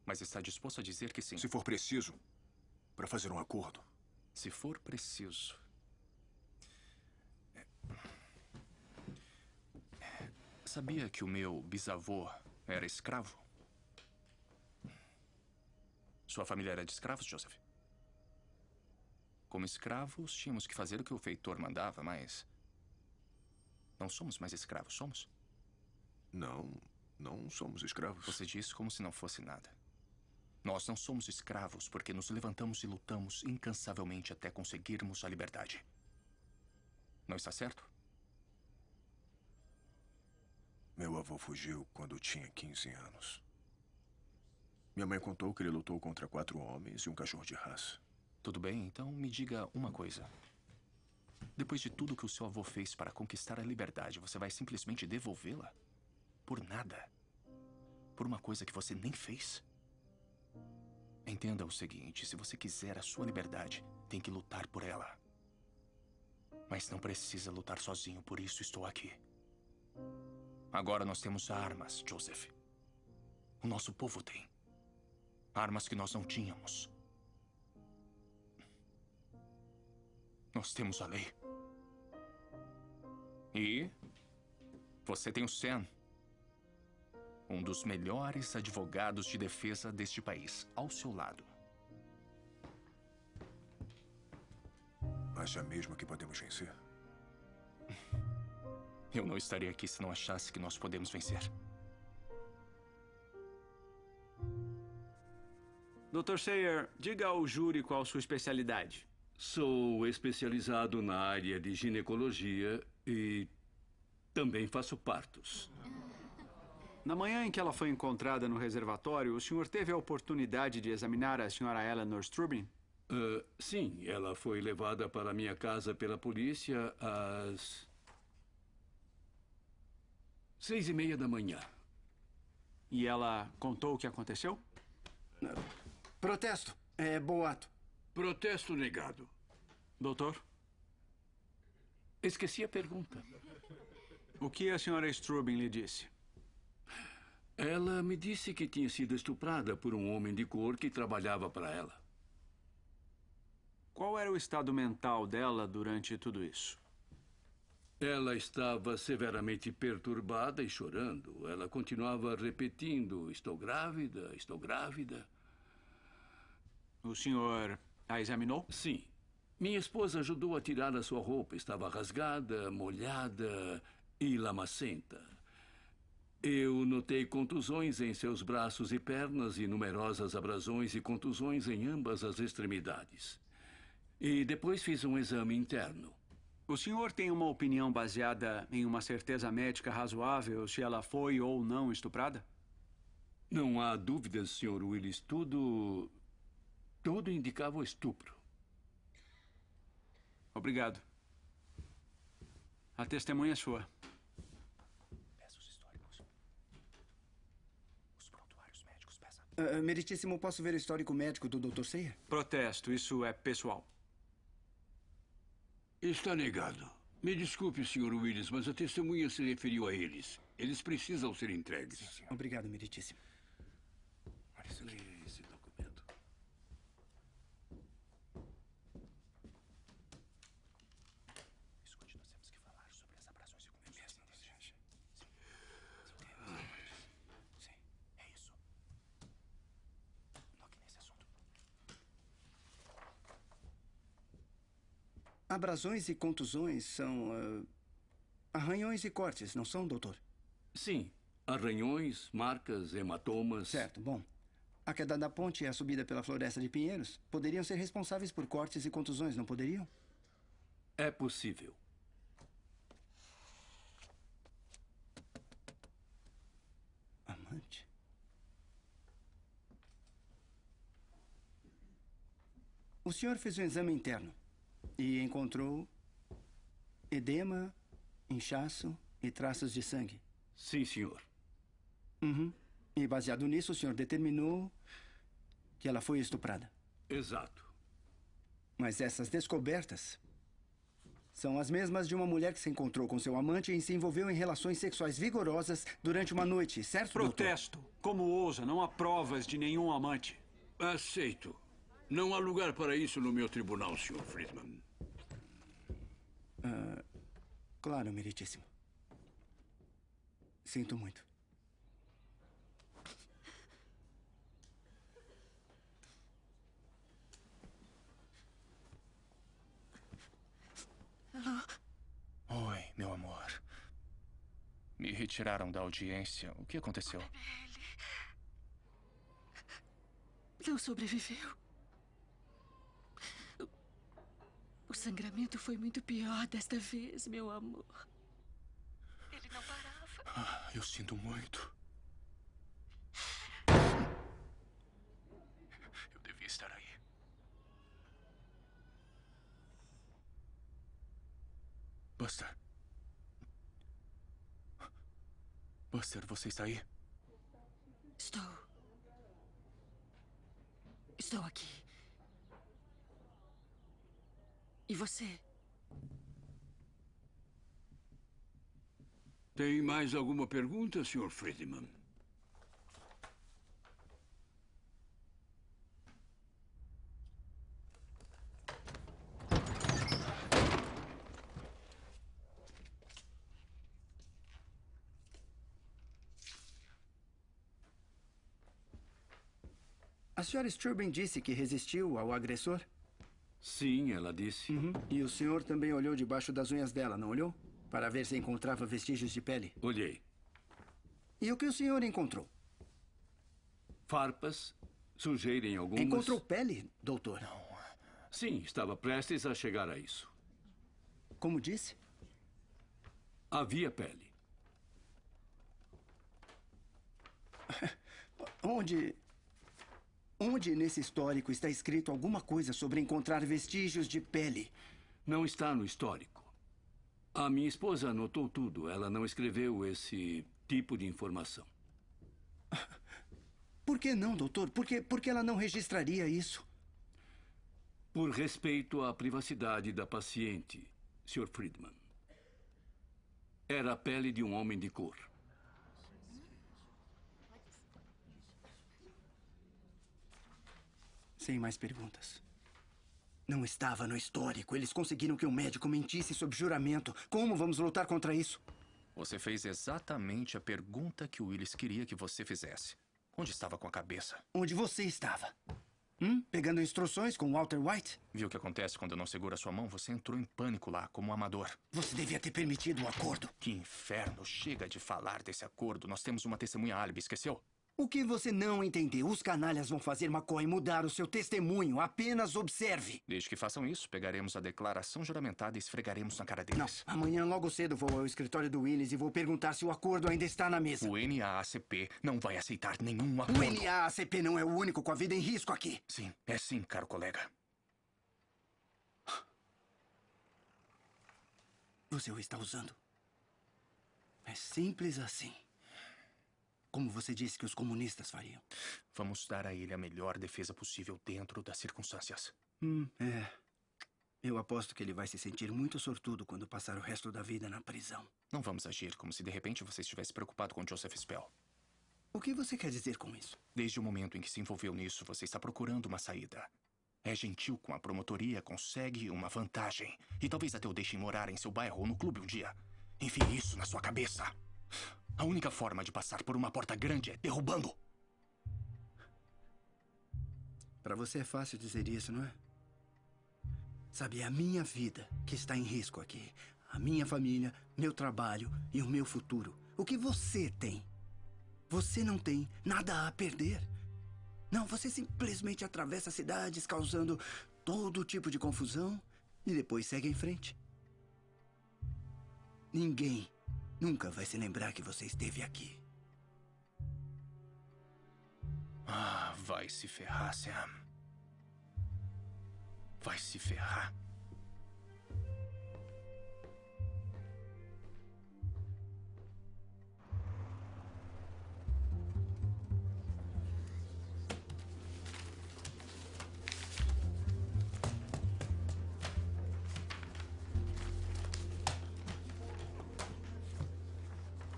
Mas está disposto a dizer que sim? Se for preciso, para fazer um acordo. Se for preciso. Sabia que o meu bisavô era escravo? Sua família era de escravos, Joseph? Como escravos, tínhamos que fazer o que o feitor mandava, mas... não somos mais escravos, somos? Não somos escravos. Você diz como se não fosse nada. Nós não somos escravos porque nos levantamos e lutamos incansavelmente até conseguirmos a liberdade. Não está certo? Meu avô fugiu quando tinha 15 anos. Minha mãe contou que ele lutou contra 4 homens e um cachorro de raça. Tudo bem, então me diga uma coisa. Depois de tudo que o seu avô fez para conquistar a liberdade, você vai simplesmente devolvê-la? Por nada? Por uma coisa que você nem fez? Entenda o seguinte, se você quiser a sua liberdade, tem que lutar por ela. Mas não precisa lutar sozinho, por isso estou aqui. Agora nós temos armas, Joseph. O nosso povo tem. Armas que nós não tínhamos. Nós temos a lei. E você tem o Sam, um dos melhores advogados de defesa deste país, ao seu lado. Acha mesmo que podemos vencer? Eu não estaria aqui se não achasse que nós podemos vencer. Dr. Sayer, diga ao júri qual sua especialidade. Sou especializado na área de ginecologia e também faço partos. Na manhã em que ela foi encontrada no reservatório, o senhor teve a oportunidade de examinar a senhora Eleanor Strubin? Sim, ela foi levada para minha casa pela polícia às 6:30 da manhã. E ela contou o que aconteceu? Protesto. É boato. Protesto negado. Doutor? Esqueci a pergunta. O que a senhora Strubin lhe disse? Ela me disse que tinha sido estuprada por um homem de cor que trabalhava para ela. Qual era o estado mental dela durante tudo isso? Ela estava severamente perturbada e chorando. Ela continuava repetindo: estou grávida, estou grávida. O senhor a examinou? Sim. Minha esposa ajudou a tirar a sua roupa. Estava rasgada, molhada e lamacenta. Eu notei contusões em seus braços e pernas e numerosas abrasões e contusões em ambas as extremidades. E depois fiz um exame interno. O senhor tem uma opinião baseada em uma certeza médica razoável se ela foi ou não estuprada? Não há dúvidas, Sr. Willis. Tudo indicava o estupro. Obrigado. A testemunha é sua. Meritíssimo, posso ver o histórico médico do Dr. Sayer? Protesto, isso é pessoal. Está negado. Me desculpe, Sr. Willis, mas a testemunha se referiu a eles. Eles precisam ser entregues. Sim, obrigado, meritíssimo. Leia esse documento. Escute, nós temos que falar sobre as abrações e contusões. Sim, é isso. Toque nesse assunto. Abrasões e contusões são arranhões e cortes, não são, doutor? Sim. Arranhões, marcas, hematomas. Certo, bom. A queda da ponte e a subida pela floresta de pinheiros poderiam ser responsáveis por cortes e contusões, não poderiam? É possível. Amante? O senhor fez um exame interno e encontrou edema, inchaço e traços de sangue. Sim, senhor. Uhum. E baseado nisso, o senhor determinou que ela foi estuprada. Exato. Mas essas descobertas são as mesmas de uma mulher que se encontrou com seu amante e se envolveu em relações sexuais vigorosas durante uma noite, certo, Protesto. doutor? Como ousa? Não há provas de nenhum amante. Aceito. Não há lugar para isso no meu tribunal, Sr. Friedman. Claro, meritíssimo. Sinto muito. Alô? Oi, meu amor. Me retiraram da audiência. O que aconteceu? Não sobreviveu. O sangramento foi muito pior desta vez, meu amor. Ele não parava. Eu sinto muito. Eu devia estar aí. Buster. Buster, você está aí? Estou aqui. E você? Tem mais alguma pergunta, Sr. Friedman? A senhora Strubing disse que resistiu ao agressor? Sim, ela disse. E o senhor também olhou debaixo das unhas dela, não olhou? Para ver se encontrava vestígios de pele? Olhei. E o que o senhor encontrou? Farpas, sujeira em algumas... Encontrou pele, doutor? Não. Sim, estava prestes a chegar a isso. Como disse? Havia pele. Onde nesse histórico está escrito alguma coisa sobre encontrar vestígios de pele? Não está no histórico. A minha esposa anotou tudo. Ela não escreveu esse tipo de informação. Por que não, doutor? Por que ela não registraria isso? Por respeito à privacidade da paciente, Sr. Friedman. Era a pele de um homem de cor. Sem mais perguntas. Não estava no histórico. Eles conseguiram que um médico mentisse sob juramento. Como vamos lutar contra isso? Você fez exatamente a pergunta que o Willis queria que você fizesse. Onde estava com a cabeça? Onde você estava? Pegando instruções com Walter White? Viu o que acontece quando eu não seguro a sua mão? Você entrou em pânico lá, como um amador. Você devia ter permitido o acordo. Que inferno. Chega de falar desse acordo. Nós temos uma testemunha álibi, esqueceu? O que você não entendeu? Os canalhas vão fazer McCoy mudar o seu testemunho. Apenas observe. Desde que façam isso, pegaremos a declaração juramentada e esfregaremos na cara deles. Não. Amanhã logo cedo vou ao escritório do Willis e vou perguntar se o acordo ainda está na mesa. O NAACP não vai aceitar nenhum acordo. O NAACP não é o único com a vida em risco aqui. Sim, é sim, caro colega. Você o está usando. É simples assim. Como você disse que os comunistas fariam. Vamos dar a ele a melhor defesa possível dentro das circunstâncias. Eu aposto que ele vai se sentir muito sortudo quando passar o resto da vida na prisão. Não vamos agir como se de repente você estivesse preocupado com Joseph Spell. O que você quer dizer com isso? Desde o momento em que se envolveu nisso, você está procurando uma saída. É gentil com a promotoria, consegue uma vantagem. E talvez até o deixem morar em seu bairro ou no clube um dia. Enfie isso na sua cabeça. A única forma de passar por uma porta grande é derrubando. Para você é fácil dizer isso, não é? Sabe, é a minha vida que está em risco aqui. A minha família, meu trabalho e o meu futuro. O que você tem? Você não tem nada a perder. Não, você simplesmente atravessa cidades causando todo tipo de confusão e depois segue em frente. Ninguém nunca vai se lembrar que você esteve aqui. Ah, vai se ferrar, Sam. Vai se ferrar.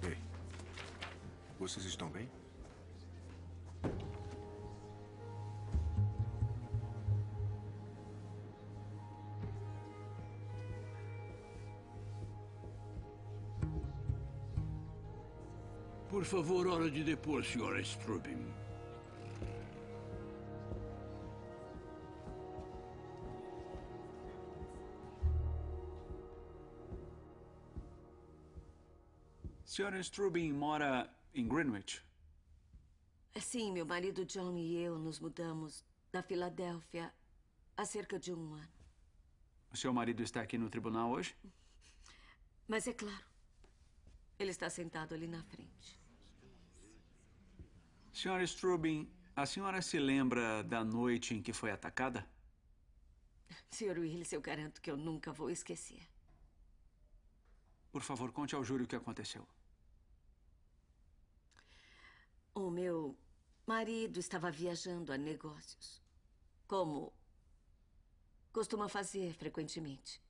Ei, vocês estão bem? Por favor, hora de depor, Sra. Strubing. Sra. Strubing mora em Greenwich? Sim, meu marido John e eu nos mudamos da Filadélfia há cerca de um ano. O seu marido está aqui no tribunal hoje? Mas é claro, ele está sentado ali na frente. Sra. Strubing, a senhora se lembra da noite em que foi atacada? Sr. Willis, eu garanto que eu nunca vou esquecer. Por favor, conte ao júri o que aconteceu. O meu marido estava viajando a negócios, como costuma fazer frequentemente.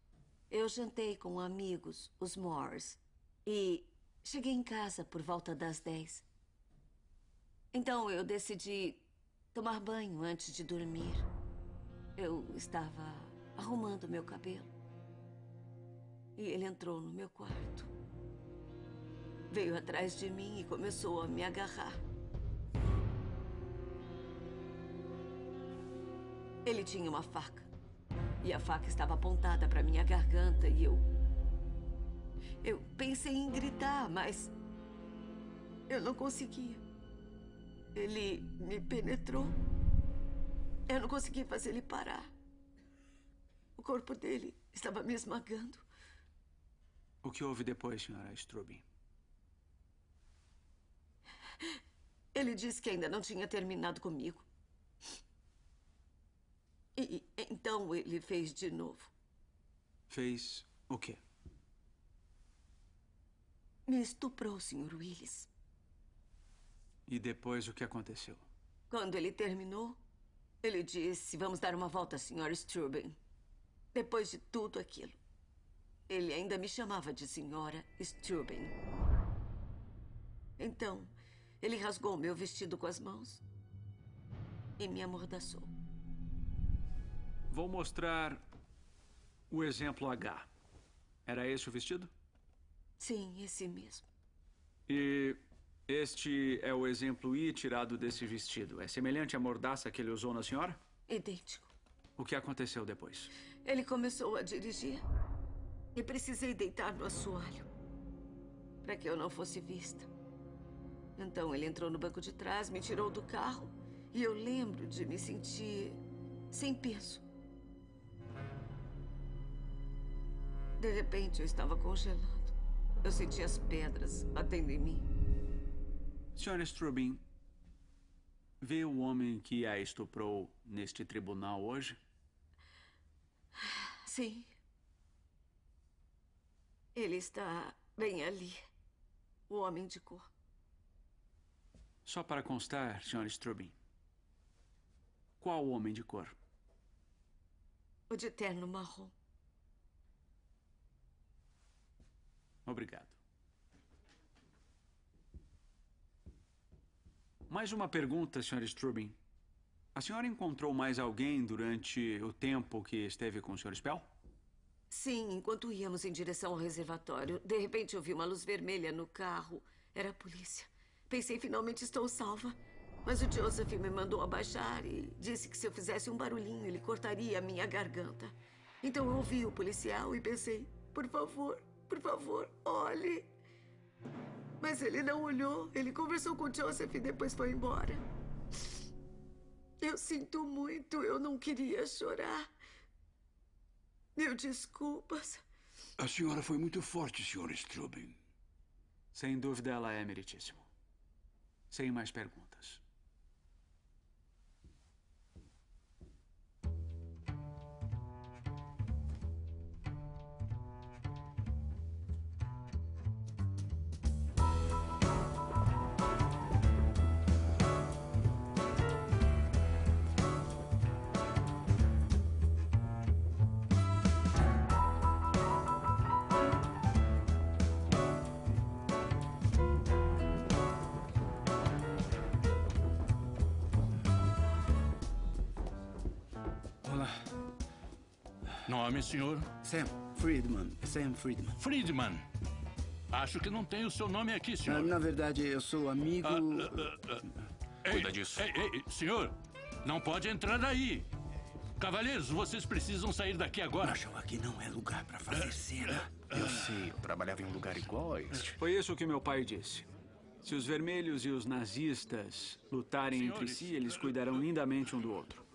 Eu jantei com amigos, os Moores, e cheguei em casa por volta das 10. Então eu decidi tomar banho antes de dormir. Eu estava arrumando meu cabelo. E ele entrou no meu quarto. Veio atrás de mim e começou a me agarrar. Ele tinha uma faca. E a faca estava apontada para minha garganta e eu pensei em gritar, mas eu não conseguia. Ele me penetrou. Eu não consegui fazer ele parar. O corpo dele estava me esmagando. O que houve depois, senhora Strubing? Ele disse que ainda não tinha terminado comigo. E então ele fez de novo. Fez o quê? Me estuprou, Sr. Willis. E depois o que aconteceu? Quando ele terminou, ele disse: vamos dar uma volta, Sr. Strubing. Depois de tudo aquilo, ele ainda me chamava de Sra. Strubing. Então, ele rasgou meu vestido com as mãos e me amordaçou. Vou mostrar o exemplo H. Era esse o vestido? Sim, esse mesmo. E este é o exemplo I tirado desse vestido. É semelhante à mordaça que ele usou na senhora? Idêntico. O que aconteceu depois? Ele começou a dirigir e precisei deitar no assoalho para que eu não fosse vista. Então ele entrou no banco de trás, me tirou do carro e eu lembro de me sentir sem peso. De repente eu estava congelado. Eu senti as pedras batendo em mim. Sra. Strubing, vê o homem que a estuprou neste tribunal hoje? Sim. Ele está bem ali. O homem de cor. Só para constar, Sra. Strubing. Qual homem de cor? O de terno marrom. Obrigado. Mais uma pergunta, Sra. Strubing. A senhora encontrou mais alguém durante o tempo que esteve com o Sr. Spell? Sim, enquanto íamos em direção ao reservatório, de repente eu vi uma luz vermelha no carro. Era a polícia. Pensei, finalmente estou salva. Mas o Joseph me mandou abaixar e disse que se eu fizesse um barulhinho, ele cortaria a minha garganta. Então eu ouvi o policial e pensei, por favor, olhe. Mas ele não olhou. Ele conversou com o Joseph e depois foi embora. Eu sinto muito. Eu não queria chorar. Mil desculpas. A senhora foi muito forte, Sr. Strubing. Sem dúvida, ela é meritíssimo. Sem mais perguntas. Nome, senhor? Sam Friedman. Sam Friedman. Friedman. Acho que não tem o seu nome aqui, senhor. Na verdade, eu sou amigo... Cuida disso. Ei, senhor, não pode entrar aí. Cavalheiros, vocês precisam sair daqui agora. Marshal, aqui não é lugar para fazer cena. Eu sei, eu trabalhava em um lugar igual a este. Foi isso que meu pai disse. Se os vermelhos e os nazistas lutarem entre si, eles cuidarão lindamente um do outro.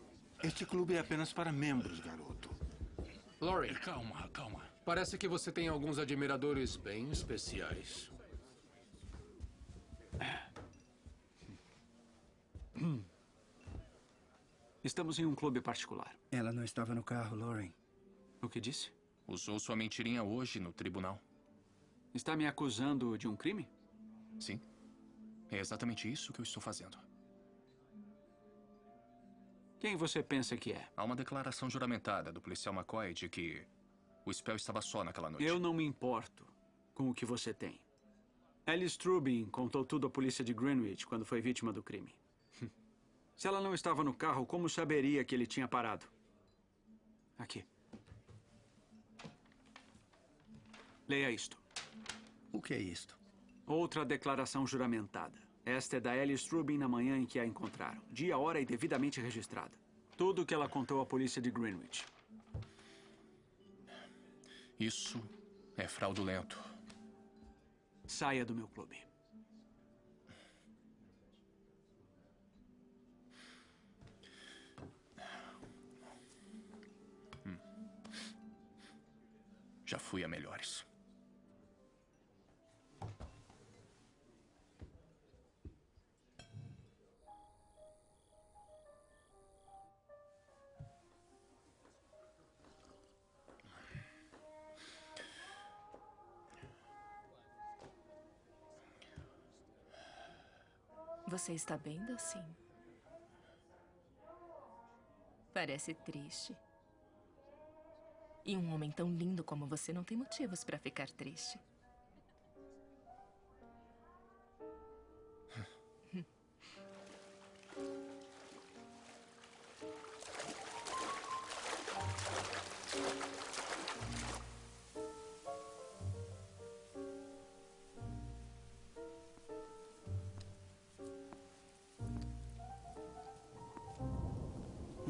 Este clube é apenas para membros, garoto. Laurie. Calma. Parece que você tem alguns admiradores bem especiais. Estamos em um clube particular. Ela não estava no carro, Lauren. O que disse? Usou sua mentirinha hoje no tribunal. Está me acusando de um crime? Sim. É exatamente isso que eu estou fazendo. Quem você pensa que é? Há uma declaração juramentada do policial McCoy de que o Spell estava só naquela noite. Eu não me importo com o que você tem. Alice Trubin contou tudo à polícia de Greenwich quando foi vítima do crime. Se ela não estava no carro, como saberia que ele tinha parado? Aqui. Leia isto. O que é isto? Outra declaração juramentada. Esta é da Alice Trubin na manhã em que a encontraram. Dia, hora e devidamente registrada. Tudo o que ela contou à polícia de Greenwich. Isso é fraudulento. Saia do meu clube. Já fui a melhores. Você está bem, docinho? Parece triste. E um homem tão lindo como você não tem motivos para ficar triste.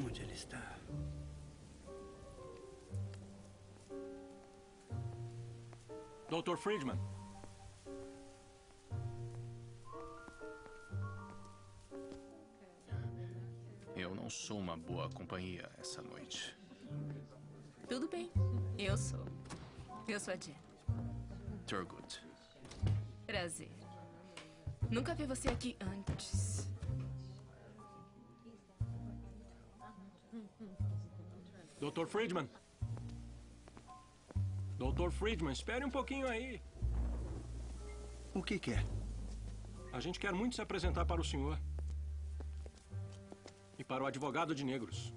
Onde ele está? Dr. Friedman. Eu não sou uma boa companhia essa noite. Tudo bem. Eu sou. Eu sou a Jen. Thurgood. Prazer. Nunca vi você aqui antes. Dr. Friedman. Dr. Friedman, espere um pouquinho aí. O que quer? A gente quer muito se apresentar para o senhor. E para o advogado de negros.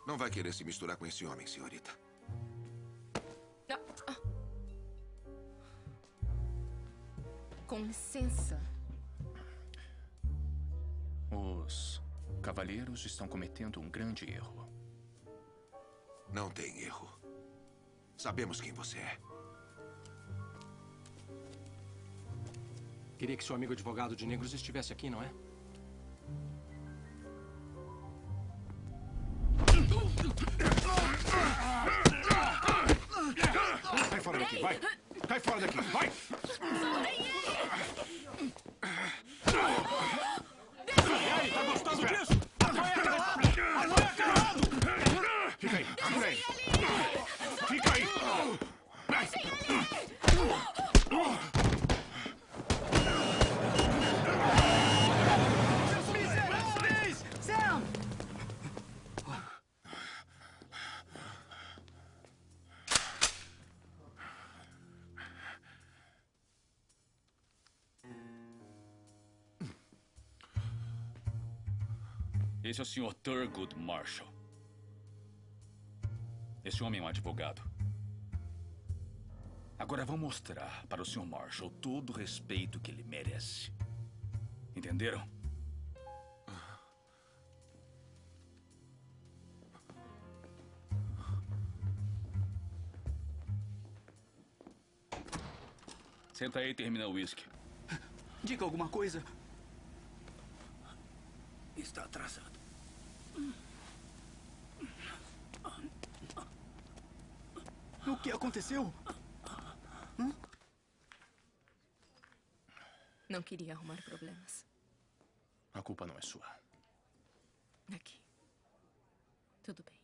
Não vai querer se misturar com esse homem, senhorita. Com licença. Os cavalheiros estão cometendo um grande erro. Não tem erro. Sabemos quem você é. Queria que seu amigo advogado de negros estivesse aqui, não é? Cai fora daqui, vai! Cai fora daqui, vai! Ei, tá gostando disso? Apoia calado! Fica aí, segura aí! Fica aí! Miseráveis! Sam! Esse é o Sr. Thurgood Marshall. Esse homem é um advogado. Agora vou mostrar para o Sr. Marshall todo o respeito que ele merece. Entenderam? Senta aí e termina o uísque. Diga alguma coisa. Está atrasado. O que aconteceu? Não queria arrumar problemas. A culpa não é sua. Aqui. Tudo bem.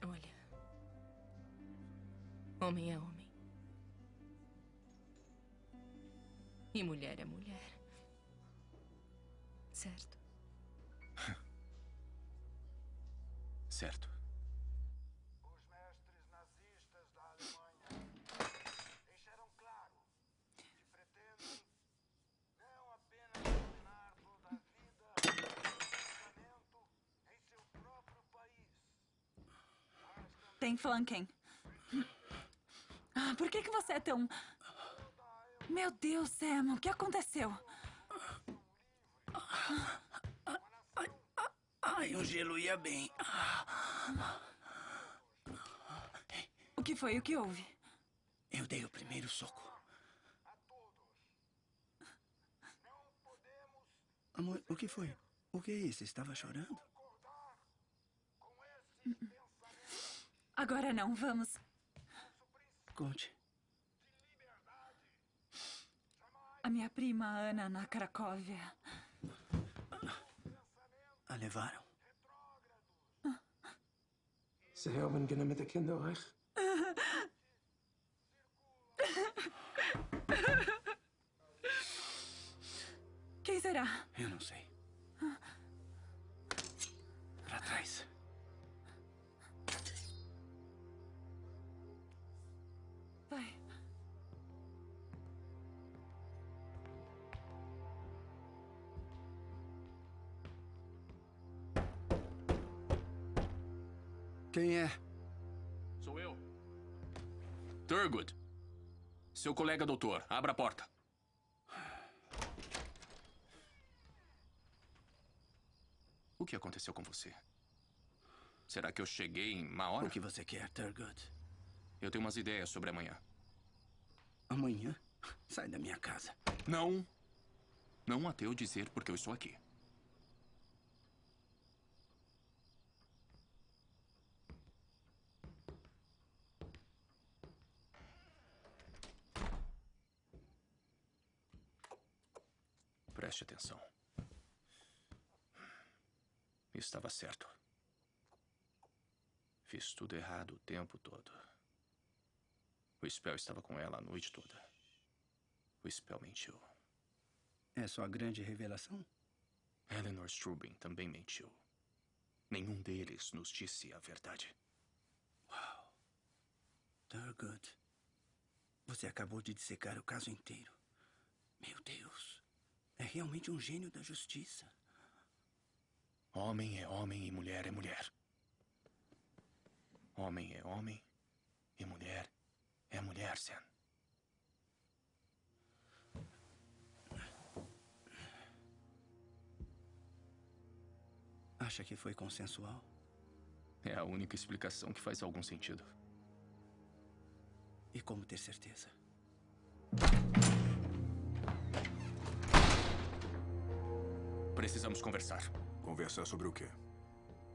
Olha. Homem é homem. E mulher é mulher. Certo. Certo. Tem Flanken. Por que você é tão... Meu Deus, Sam, o que aconteceu? Ai, um gelo ia bem. O que foi? O que houve? Eu dei o primeiro soco. Amor, o que foi? O que é isso? Estava chorando? Agora não, vamos. Conte. A minha prima Ana na Cracóvia. A levaram? Sie haben gerne mit den Kindern euch. Quem será? Eu não sei. Para trás. Vai. Quem é? Sou eu. Thurgood. Seu colega doutor. Abra a porta. O que aconteceu com você? Será que eu cheguei em má hora? O que você quer, Thurgood? Eu tenho umas ideias sobre amanhã. Amanhã? Sai da minha casa. Não. Não até eu dizer porque eu estou aqui. Preste atenção. Estava certo. Fiz tudo errado o tempo todo. O Spell estava com ela a noite toda. O Spell mentiu. É sua grande revelação? Eleanor Strubing também mentiu. Nenhum deles nos disse a verdade. Uau. Thurgood, você acabou de dissecar o caso inteiro. Meu Deus. É realmente um gênio da justiça. Homem é homem e mulher é mulher. Homem é homem e mulher é mulher, Sam. Acha que foi consensual? É a única explicação que faz algum sentido. E como ter certeza? Precisamos conversar. Conversar sobre o quê?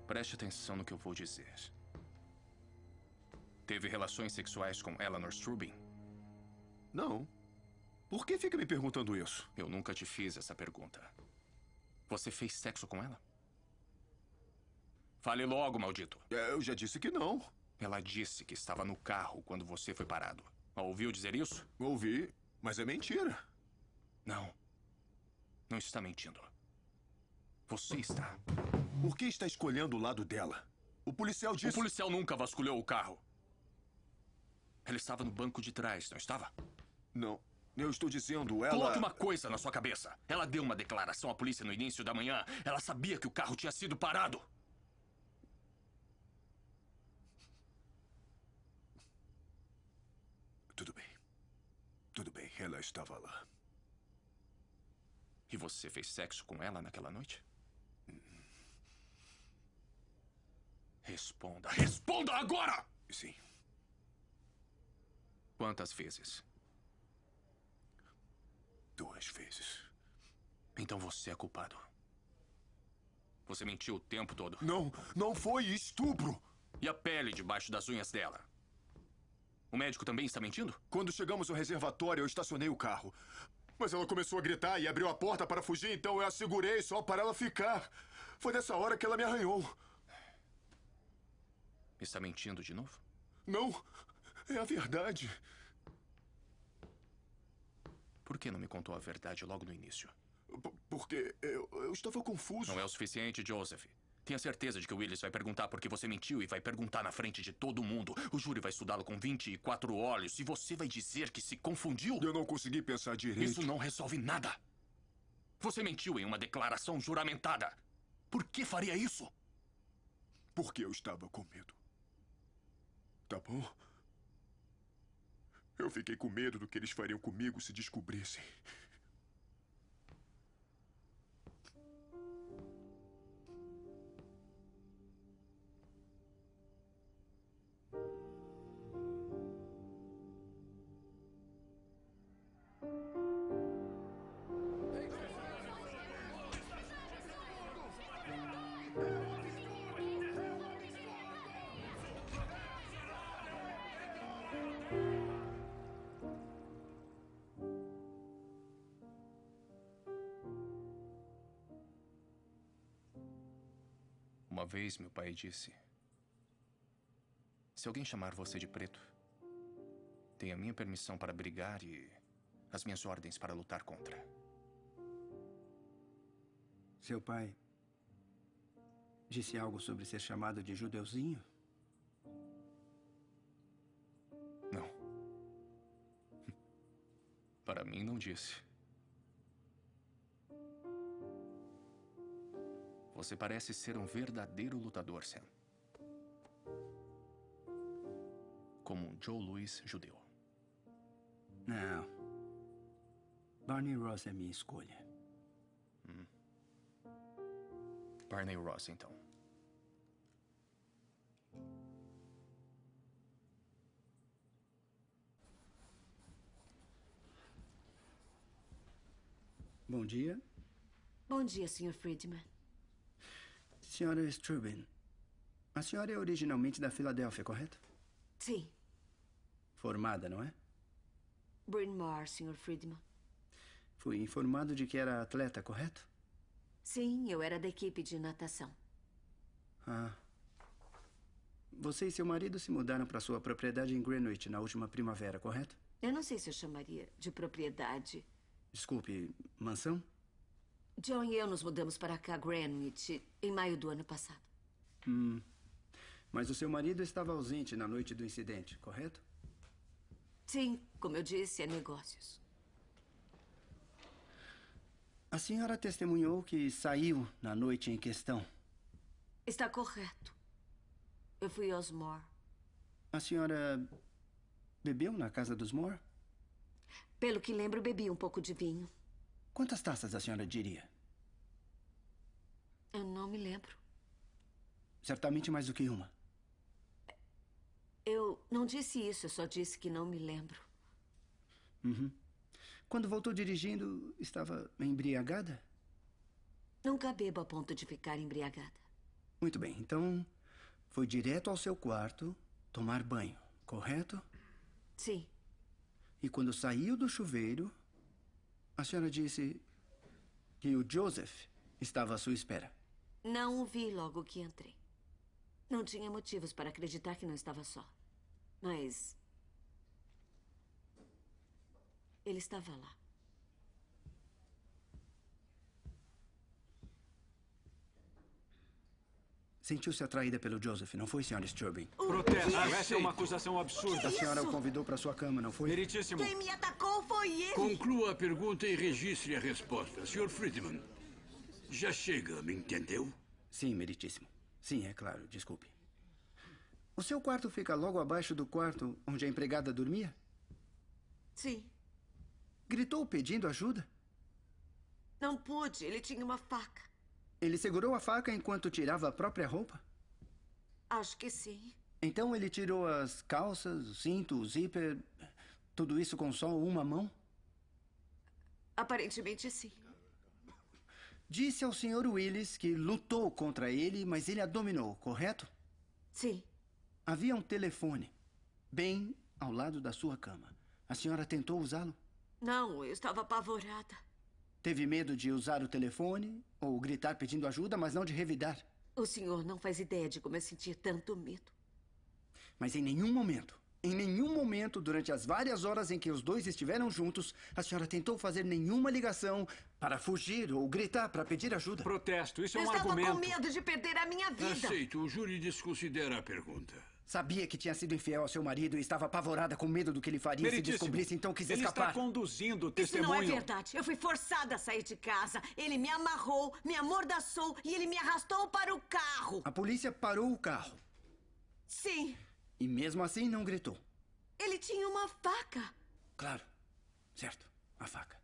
Preste atenção no que eu vou dizer. Teve relações sexuais com Eleanor Strubing? Não. Por que fica me perguntando isso? Eu nunca te fiz essa pergunta. Você fez sexo com ela? Fale logo, maldito. Eu já disse que não. Ela disse que estava no carro quando você foi parado. Ouviu dizer isso? Ouvi, mas é mentira. Não. Não está mentindo. Você está. Por que está escolhendo o lado dela? O policial disse... O policial nunca vasculhou o carro. Ela estava no banco de trás, não estava? Não. Eu estou dizendo, ela... Coloque uma coisa na sua cabeça. Ela deu uma declaração à polícia no início da manhã. Ela sabia que o carro tinha sido parado. Tudo bem. Tudo bem, ela estava lá. E você fez sexo com ela naquela noite? Responda. Responda agora! Sim. Quantas vezes? 2 vezes. Então você é culpado. Você mentiu o tempo todo. Não, não foi estupro. E a pele debaixo das unhas dela? O médico também está mentindo? Quando chegamos ao reservatório, eu estacionei o carro. Mas ela começou a gritar e abriu a porta para fugir, então eu a segurei só para ela ficar. Foi nessa hora que ela me arranhou. Está mentindo de novo? Não, é a verdade. Por que não me contou a verdade logo no início? Porque eu estava confuso. Não é o suficiente, Joseph. Tenha certeza de que o Willis vai perguntar por que você mentiu e vai perguntar na frente de todo mundo. O júri vai estudá-lo com 24 olhos e você vai dizer que se confundiu. Eu não consegui pensar direito. Isso não resolve nada. Você mentiu em uma declaração juramentada. Por que faria isso? Porque eu estava com medo. Tá bom? Eu fiquei com medo do que eles fariam comigo se descobrissem. Uma vez, meu pai disse: se alguém chamar você de preto, tem a minha permissão para brigar e as minhas ordens para lutar contra. Seu pai disse algo sobre ser chamado de judeuzinho? Não. Para mim, não disse. Você parece ser um verdadeiro lutador, Sam. Como um Joe Louis judeu. Não. Barney Ross é minha escolha. Barney Ross, então. Bom dia. Bom dia, Sr. Friedman. Senhora Strubin, a senhora é originalmente da Filadélfia, correto? Sim. Formada, não é? Bryn Mawr, Sr. Friedman. Fui informado de que era atleta, correto? Sim, eu era da equipe de natação. Ah. Você e seu marido se mudaram para sua propriedade em Greenwich na última primavera, correto? Eu não sei se eu chamaria de propriedade. Desculpe, mansão? John e eu nos mudamos para cá, Greenwich, em maio do ano passado. Mas o seu marido estava ausente na noite do incidente, correto? Sim, como eu disse, é negócios. A senhora testemunhou que saiu na noite em questão. Está correto. Eu fui aos Moore. A senhora bebeu na casa dos Moore? Pelo que lembro, bebi um pouco de vinho. Quantas taças a senhora diria? Eu não me lembro. Certamente mais do que uma. Eu não disse isso, eu só disse que não me lembro. Quando voltou dirigindo, estava embriagada? Nunca bebo a ponto de ficar embriagada. Muito bem, então foi direto ao seu quarto tomar banho, correto? Sim. E quando saiu do chuveiro, a senhora disse que o Joseph estava à sua espera. Não o vi logo que entrei. Não tinha motivos para acreditar que não estava só. Mas ele estava lá. Sentiu-se atraída pelo Joseph, não foi, senhora Strubin? Protesto, essa é uma acusação absurda. A senhora o convidou para sua cama, não foi? Meritíssimo. Quem me atacou foi ele. Conclua a pergunta e registre a resposta. Sr. Friedman, já chega, me entendeu? Sim, meritíssimo. Sim, é claro, desculpe. O seu quarto fica logo abaixo do quarto onde a empregada dormia? Sim. Gritou pedindo ajuda? Não pude, ele tinha uma faca. Ele segurou a faca enquanto tirava a própria roupa? Acho que sim. Então ele tirou as calças, o cinto, o zíper, tudo isso com só uma mão? Aparentemente sim. Disse ao Sr. Willis que lutou contra ele, mas ele a dominou, correto? Sim. Havia um telefone bem ao lado da sua cama. A senhora tentou usá-lo? Não, eu estava apavorada. Teve medo de usar o telefone ou gritar pedindo ajuda, mas não de revidar? O senhor não faz ideia de como eu senti tanto medo. Mas em nenhum momento Em nenhum momento, durante as várias horas em que os dois estiveram juntos, a senhora tentou fazer nenhuma ligação para fugir ou gritar para pedir ajuda. Protesto, isso é Eu um estava argumento. com medo de perder a minha vida. Aceito. O júri desconsidera a pergunta. Sabia que tinha sido infiel ao seu marido e estava apavorada com medo do que ele faria se Meritíssimo. descobrisse, então quis Ele escapar. está conduzindo o Isso testemunho. não é verdade. Eu fui forçada a sair de casa. Ele me amarrou, me amordaçou e ele me arrastou para o carro. A polícia parou o carro. Sim. E mesmo assim não gritou. Ele tinha uma faca. Claro. Certo. A faca.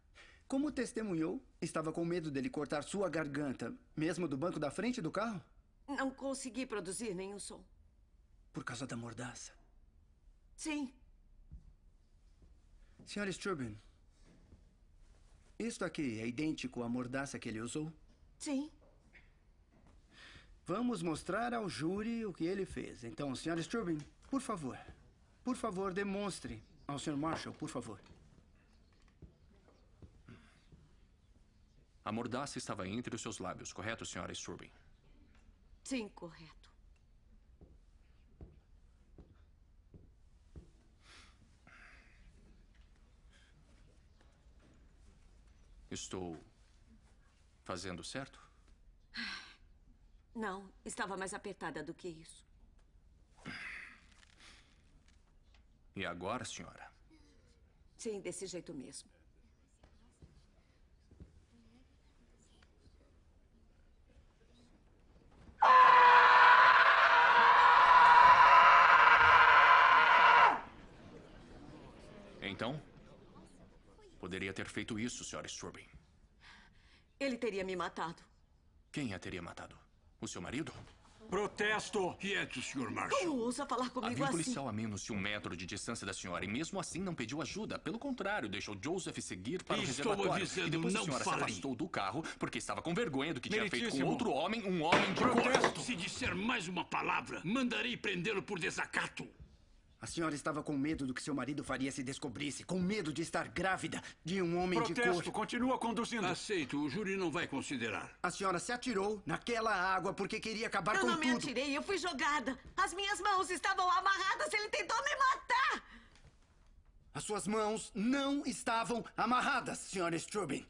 Como testemunhou, estava com medo dele cortar sua garganta, mesmo do banco da frente do carro? Não consegui produzir nenhum som. Por causa da mordaça. Sim. Sr. Strubin, isto aqui é idêntico à mordaça que ele usou? Sim. Vamos mostrar ao júri o que ele fez. Então, Sr. Strubin, por favor, demonstre ao Sr. Marshall, por favor. A mordaça estava entre os seus lábios, correto, Sra. Strubin? Sim, correto. Estou fazendo certo? Não, estava mais apertada do que isso. E agora, senhora? Sim, desse jeito mesmo. Então, poderia ter feito isso, Sra. Strubin. Ele teria me matado. Quem a teria matado? O seu marido? Protesto! Quieto, Sr. Marshall. Como ousa falar comigo Havia um assim? policial a menos de 1 metro de distância da senhora e mesmo assim não pediu ajuda. Pelo contrário, deixou Joseph seguir para o Estou reservatório. avisando, E depois a não senhora se fale. afastou do carro porque estava com vergonha do que tinha feito com Meritíssimo. outro homem, um homem de Protesto! cor. Se disser mais uma palavra, mandarei prendê-lo por desacato. A senhora estava com medo do que seu marido faria se descobrisse, com medo de estar grávida de um homem de Protesto, cor. continua conduzindo. Aceito, o júri não vai considerar. A senhora se atirou naquela água porque queria acabar Eu com não me tudo. atirei, eu fui jogada. As minhas mãos estavam amarradas, ele tentou me matar. As suas mãos não estavam amarradas, Sra. Strubin.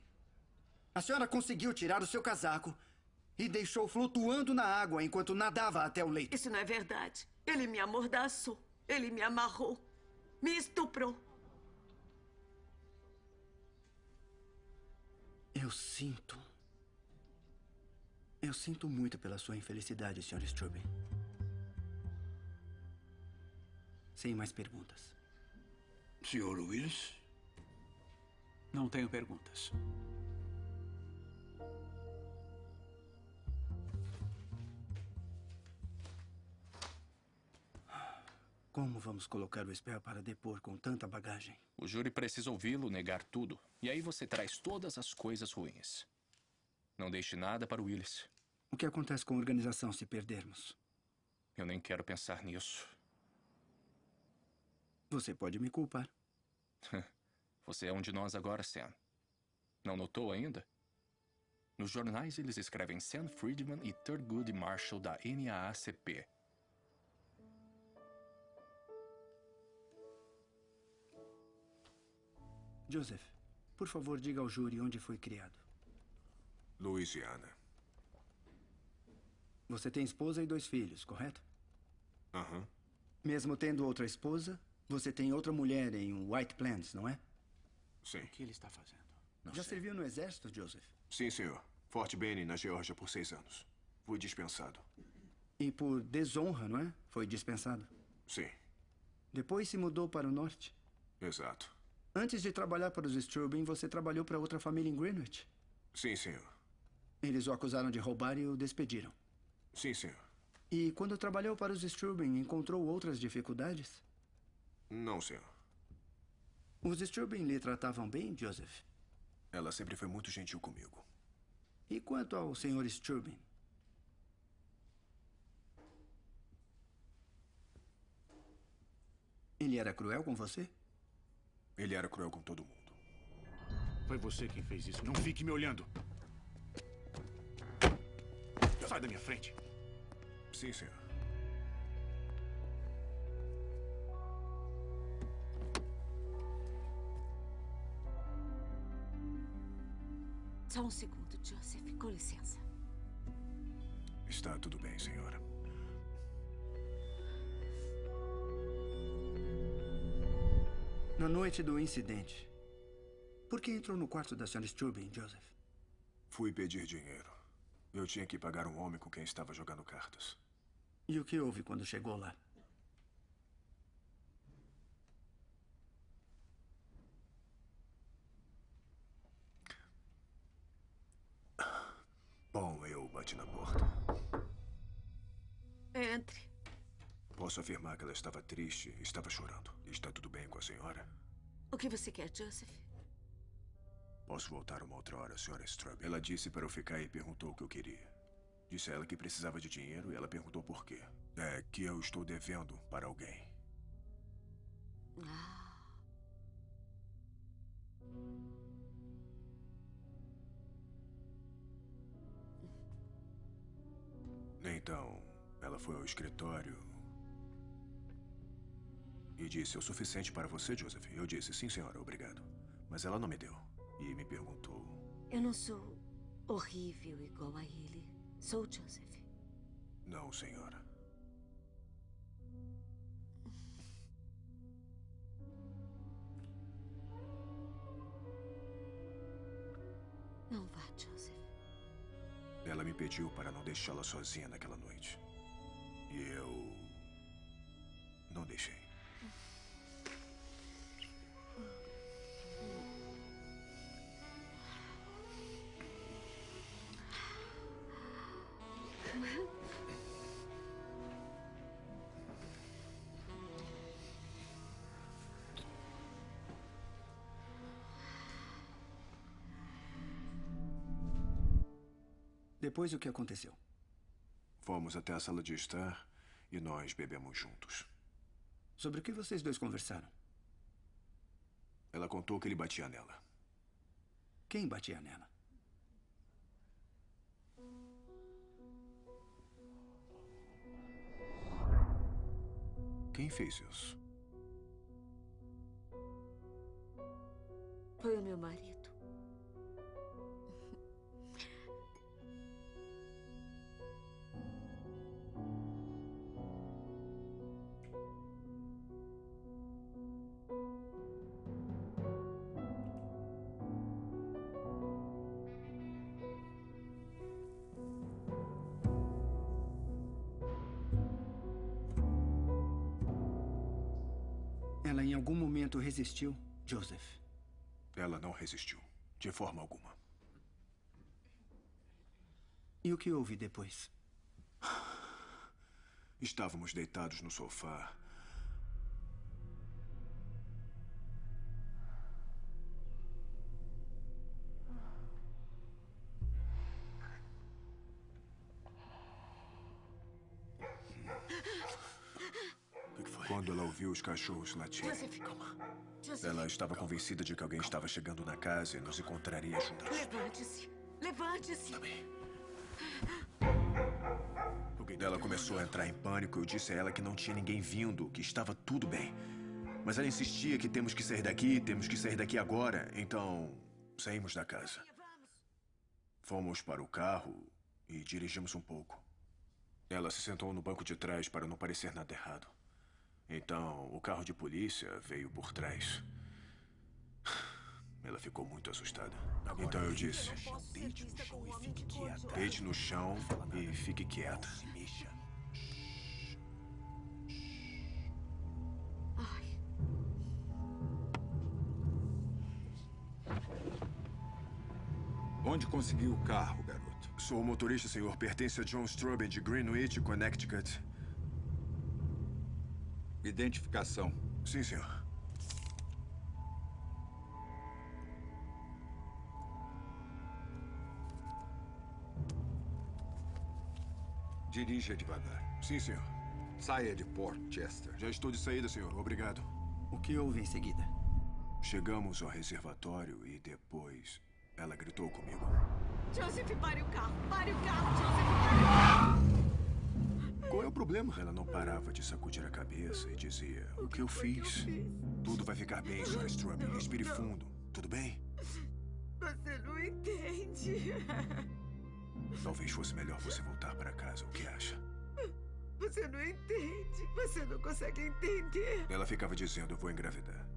A senhora conseguiu tirar o seu casaco e deixou flutuando na água enquanto nadava até o leito. Isso não é verdade. Ele me amordaçou. Ele me amarrou. Me estuprou. Eu sinto muito pela sua infelicidade, Sr. Strubin. Sem mais perguntas. Sr. Willis? Não tenho perguntas. Como vamos colocar o Spell para depor com tanta bagagem? O júri precisa ouvi-lo negar tudo. E aí você traz todas as coisas ruins. Não deixe nada para o Willis. O que acontece com a organização se perdermos? Eu nem quero pensar nisso. Você pode me culpar. Você é um de nós agora, Sam. Não notou ainda? Nos jornais eles escrevem Sam Friedman e Thurgood Marshall da NAACP. Joseph, por favor, diga ao júri onde foi criado. Louisiana. Você tem esposa e 2 filhos, correto? Aham. Mesmo tendo outra esposa, você tem outra mulher em White Plains, não é? Sim. O que ele está fazendo? Já serviu no exército, Joseph? Sim, senhor. Fort Benning, na Geórgia, por 6 anos. Fui dispensado. E por desonra, não é? Foi dispensado. Sim. Depois se mudou para o norte. Exato. Antes de trabalhar para os Strubin, você trabalhou para outra família em Greenwich? Sim, senhor. Eles o acusaram de roubar e o despediram. Sim, senhor. E quando trabalhou para os Strubin, encontrou outras dificuldades? Não, senhor. Os Strubin lhe tratavam bem, Joseph? Ela sempre foi muito gentil comigo. E quanto ao Sr. Strubin? Ele era cruel com você? Ele era cruel com todo mundo. Foi você quem fez isso. Não fique me olhando. Sai da minha frente. Sim, senhor. Só um segundo, Joseph. Com licença. Está tudo bem, senhora. Na noite do incidente, por que entrou no quarto da Sra. Strubing, Joseph? Fui pedir dinheiro. Eu tinha que pagar um homem com quem estava jogando cartas. E o que houve quando chegou lá? Bom, eu bati na porta. Entre. Posso afirmar que ela estava triste, estava chorando. Está tudo bem com a senhora? O que você quer, Joseph? Posso voltar uma outra hora, Sra. Strubing? Ela disse para eu ficar e perguntou o que eu queria. Disse a ela que precisava de dinheiro e ela perguntou por quê. É que eu estou devendo para alguém. Então, ela foi ao escritório e disse: "É o suficiente para você, Joseph?" Eu disse: "Sim, senhora, obrigado." Mas ela não me deu e me perguntou: Eu não sou horrível igual a ele. Sou Joseph. "Não, senhora." Não vá, Joseph. Ela me pediu para não deixá-la sozinha naquela noite. E eu não deixei. Depois, o que aconteceu? Fomos até a sala de estar e nós bebemos juntos. Sobre o que vocês dois conversaram? Ela contou que ele batia nela. Quem batia nela? Quem fez isso? Foi o meu marido. Ela em algum momento resistiu, Joseph? Ela não resistiu, de forma alguma. E o que houve depois? Estávamos deitados no sofá. Quando ela ouviu os cachorros latirem, ela estava convencida de que alguém estava chegando na casa e nos encontraria juntos. Levante-se! Levante-se! Ela começou a entrar em pânico. Eu disse a ela que não tinha ninguém vindo, que estava tudo bem. Mas ela insistia que temos que sair daqui agora. Então, saímos da casa. Fomos para o carro e dirigimos um pouco. Ela se sentou no banco de trás para não parecer nada errado. Então, o carro de polícia veio por trás. Ela ficou muito assustada. Então eu disse: Deite no chão e fique quieta. Deite no chão e fique quieta. Não se mexa. Onde conseguiu o carro, garoto? Sou o motorista, senhor. Pertence a John Strubing, de Greenwich, Connecticut. Identificação. Sim, senhor. Dirija devagar. Sim, senhor. Saia de Port Chester. Já estou de saída, senhor. Obrigado. O que houve em seguida? Chegamos ao reservatório e depois ela gritou comigo. Joseph, pare o carro! Pare o carro, Joseph! Pare o carro! Qual é o problema? Ela não parava de sacudir a cabeça e dizia: O que eu fiz? Tudo vai ficar bem, Sra. Strubing. Respire fundo. Tudo bem? Você não entende. Talvez fosse melhor você voltar para casa. O que acha? Você não entende. Você não consegue entender. Ela ficava dizendo, eu vou engravidar.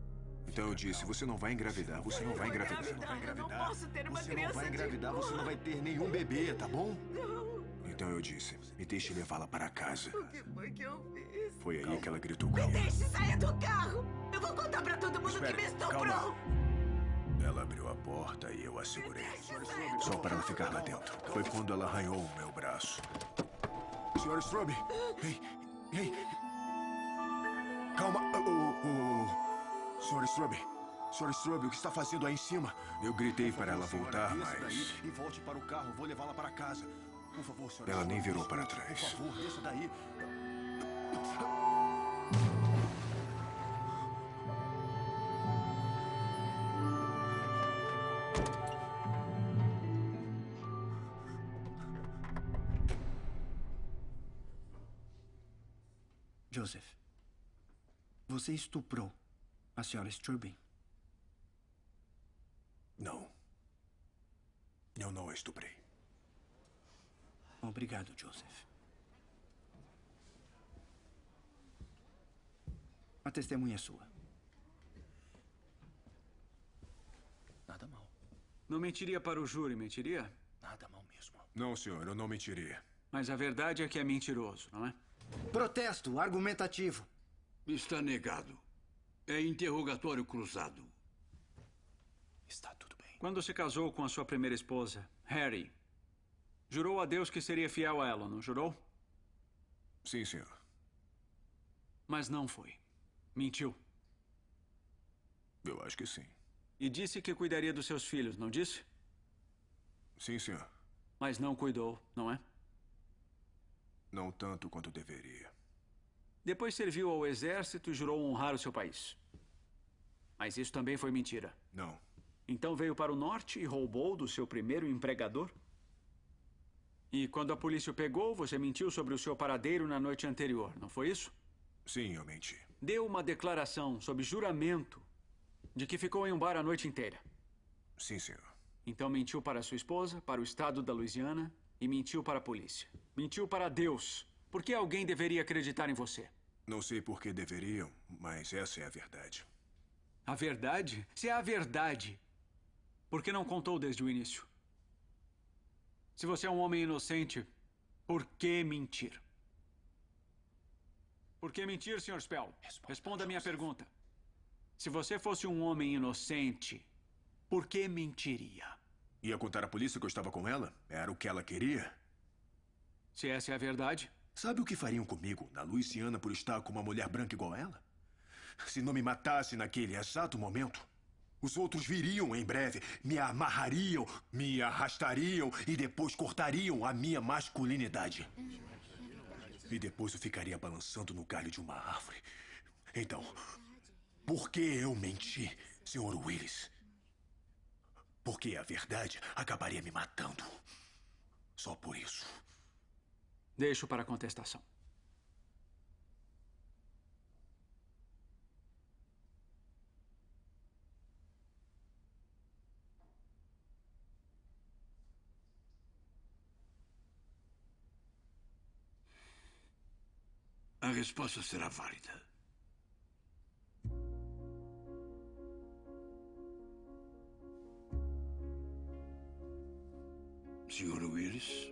Então eu disse, você não vai engravidar, você não vai engravidar. Você não vai engravidar. Eu não posso ter uma Você criança não vai engravidar, de você não vai ter nenhum bebê, tá bom? Não. Então eu disse, me deixe levá-la para casa. O que foi que eu fiz? Foi aí que ela gritou Me calma. deixe sair do carro. Eu vou contar pra todo mundo que me estuprou. Calma. Ela abriu a porta e eu a segurei. Só para ela ficar lá dentro. Foi quando ela arranhou o meu braço. Senhora Strube! Ei! Ei! Calma! Senhora Strube! Senhora Strube, o que está fazendo aí em cima? Eu gritei para ela voltar, mas... E volte para o carro, vou levá-la para casa. Por favor, senhora. Ela nem virou para trás. Por favor, desça daí. Joseph, você estuprou a senhora Strubing? Não. Eu não a estuprei. Obrigado, Joseph. A testemunha é sua. Nada mal. Não mentiria para o júri, mentiria? Nada mal mesmo. Não, senhor, eu não mentiria. Mas a verdade é que é mentiroso, não é? Protesto argumentativo. Está negado. É interrogatório cruzado. Está tudo bem. Quando se casou com a sua primeira esposa, Harry, jurou a Deus que seria fiel a ela, não jurou? Sim, senhor. Mas não foi. Mentiu. Eu acho que sim. E disse que cuidaria dos seus filhos, não disse? Sim, senhor. Mas não cuidou, não é? Não tanto quanto deveria. Depois serviu ao exército e jurou honrar o seu país. Mas isso também foi mentira. Não. Então veio para o norte e roubou do seu primeiro empregador? E quando a polícia o pegou, você mentiu sobre o seu paradeiro na noite anterior, não foi isso? Sim, eu menti. Deu uma declaração sob juramento de que ficou em um bar a noite inteira. Sim, senhor. Então mentiu para sua esposa, para o estado da Louisiana e mentiu para a polícia. Mentiu para Deus. Por que alguém deveria acreditar em você? Não sei por que deveriam, mas essa é a verdade. A verdade? Se é a verdade, por que não contou desde o início? Se você é um homem inocente, por que mentir? Por que mentir, Sr. Spell? Responda a minha pergunta. Se você fosse um homem inocente, por que mentiria? Ia contar à polícia que eu estava com ela? Era o que ela queria? Se essa é a verdade... Sabe o que fariam comigo na Louisiana por estar com uma mulher branca igual a ela? Se não me matasse naquele exato momento, os outros viriam em breve, me amarrariam, me arrastariam e depois cortariam a minha masculinidade. E depois eu ficaria balançando no galho de uma árvore. Então, por que eu menti, Sr. Willis? Porque a verdade acabaria me matando. Só por isso. Deixo para a contestação. A resposta será válida. Sr. Willis?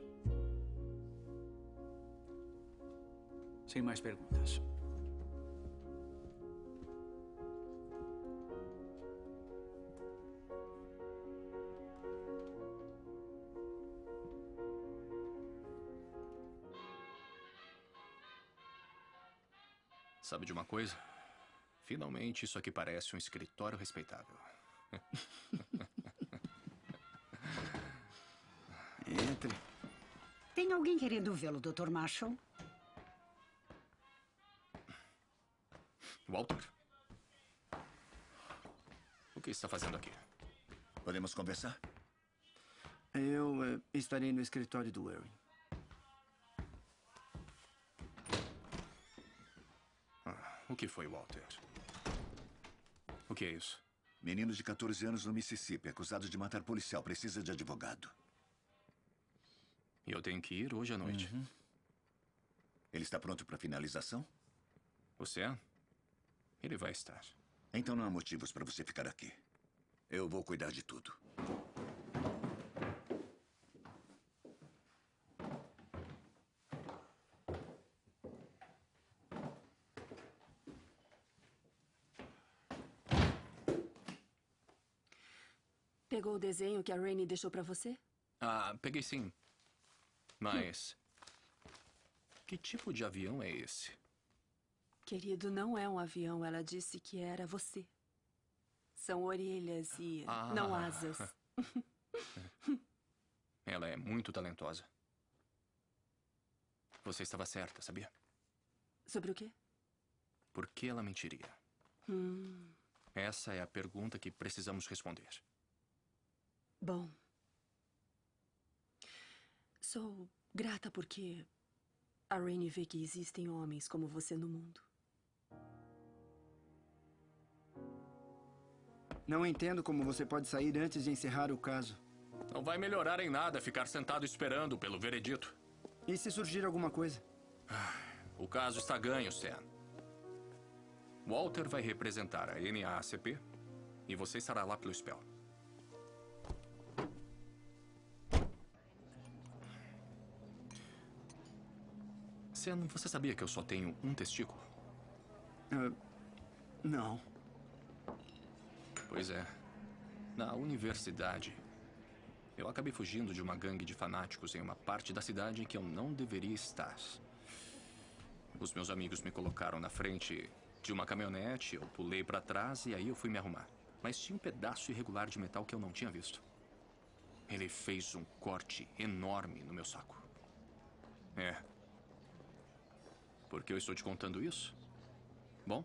Sem mais perguntas. Sabe de uma coisa? Finalmente isso aqui parece um escritório respeitável. Entre. Tem alguém querendo vê-lo, Dr. Marshall? Walter? O que está fazendo aqui? Podemos conversar? Eu estarei no escritório do Waring. O que foi, Walter? O que é isso? Menino de 14 anos no Mississippi, acusado de matar policial. Precisa de advogado. E eu tenho que ir hoje à noite. Ele está pronto para finalização? Você? Ele vai estar. Então não há motivos para você ficar aqui. Eu vou cuidar de tudo. Pegou o desenho que a Rainey deixou pra você? Ah, peguei sim. Mas... que tipo de avião é esse? Querido, não é um avião. Ela disse que era você. São orelhas e não asas. Ela é muito talentosa. Você estava certa, sabia? Sobre o quê? Por que ela mentiria? Essa é a pergunta que precisamos responder. Bom. Sou grata porque a Rainey vê que existem homens como você no mundo. Não entendo como você pode sair antes de encerrar o caso. Não vai melhorar em nada ficar sentado esperando pelo veredito. E se surgir alguma coisa? O caso está ganho, Sam. Walter vai representar a NAACP e você estará lá pelo Spell. Sam, você sabia que eu só tenho um testículo? Não. Pois é. Na universidade, eu acabei fugindo de uma gangue de fanáticos em uma parte da cidade em que eu não deveria estar. Os meus amigos me colocaram na frente de uma caminhonete, eu pulei para trás e aí eu fui me arrumar. Mas tinha um pedaço irregular de metal que eu não tinha visto. Ele fez um corte enorme no meu saco. Por que eu estou te contando isso? Bom,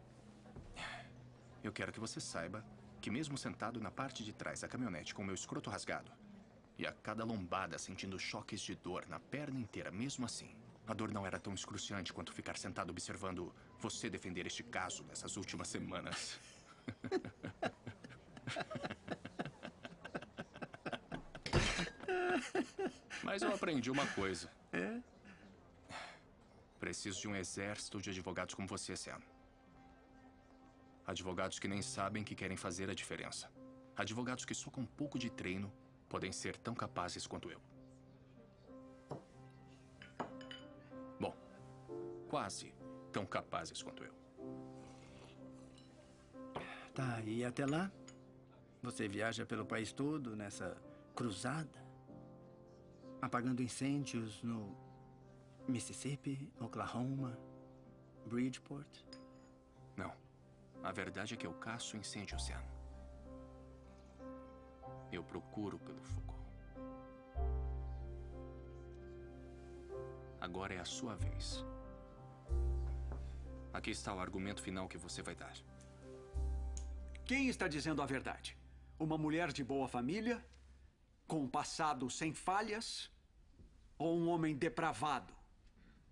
eu quero que você saiba que mesmo sentado na parte de trás da caminhonete com meu escroto rasgado e a cada lombada sentindo choques de dor na perna inteira, mesmo assim, a dor não era tão excruciante quanto ficar sentado observando você defender este caso nessas últimas semanas. Mas eu aprendi uma coisa. Preciso de um exército de advogados como você, Sam. Advogados que nem sabem que querem fazer a diferença. Advogados que só com um pouco de treino podem ser tão capazes quanto eu. Bom, quase tão capazes quanto eu. Tá, e até lá? Você viaja pelo país todo nessa cruzada? Apagando incêndios no Mississippi, Oklahoma, Bridgeport? Não. A verdade é que eu caço incêndio, Sam. Eu procuro pelo fogo. Agora é a sua vez. Aqui está o argumento final que você vai dar. Quem está dizendo a verdade? Uma mulher de boa família? Com um passado sem falhas? Ou um homem depravado?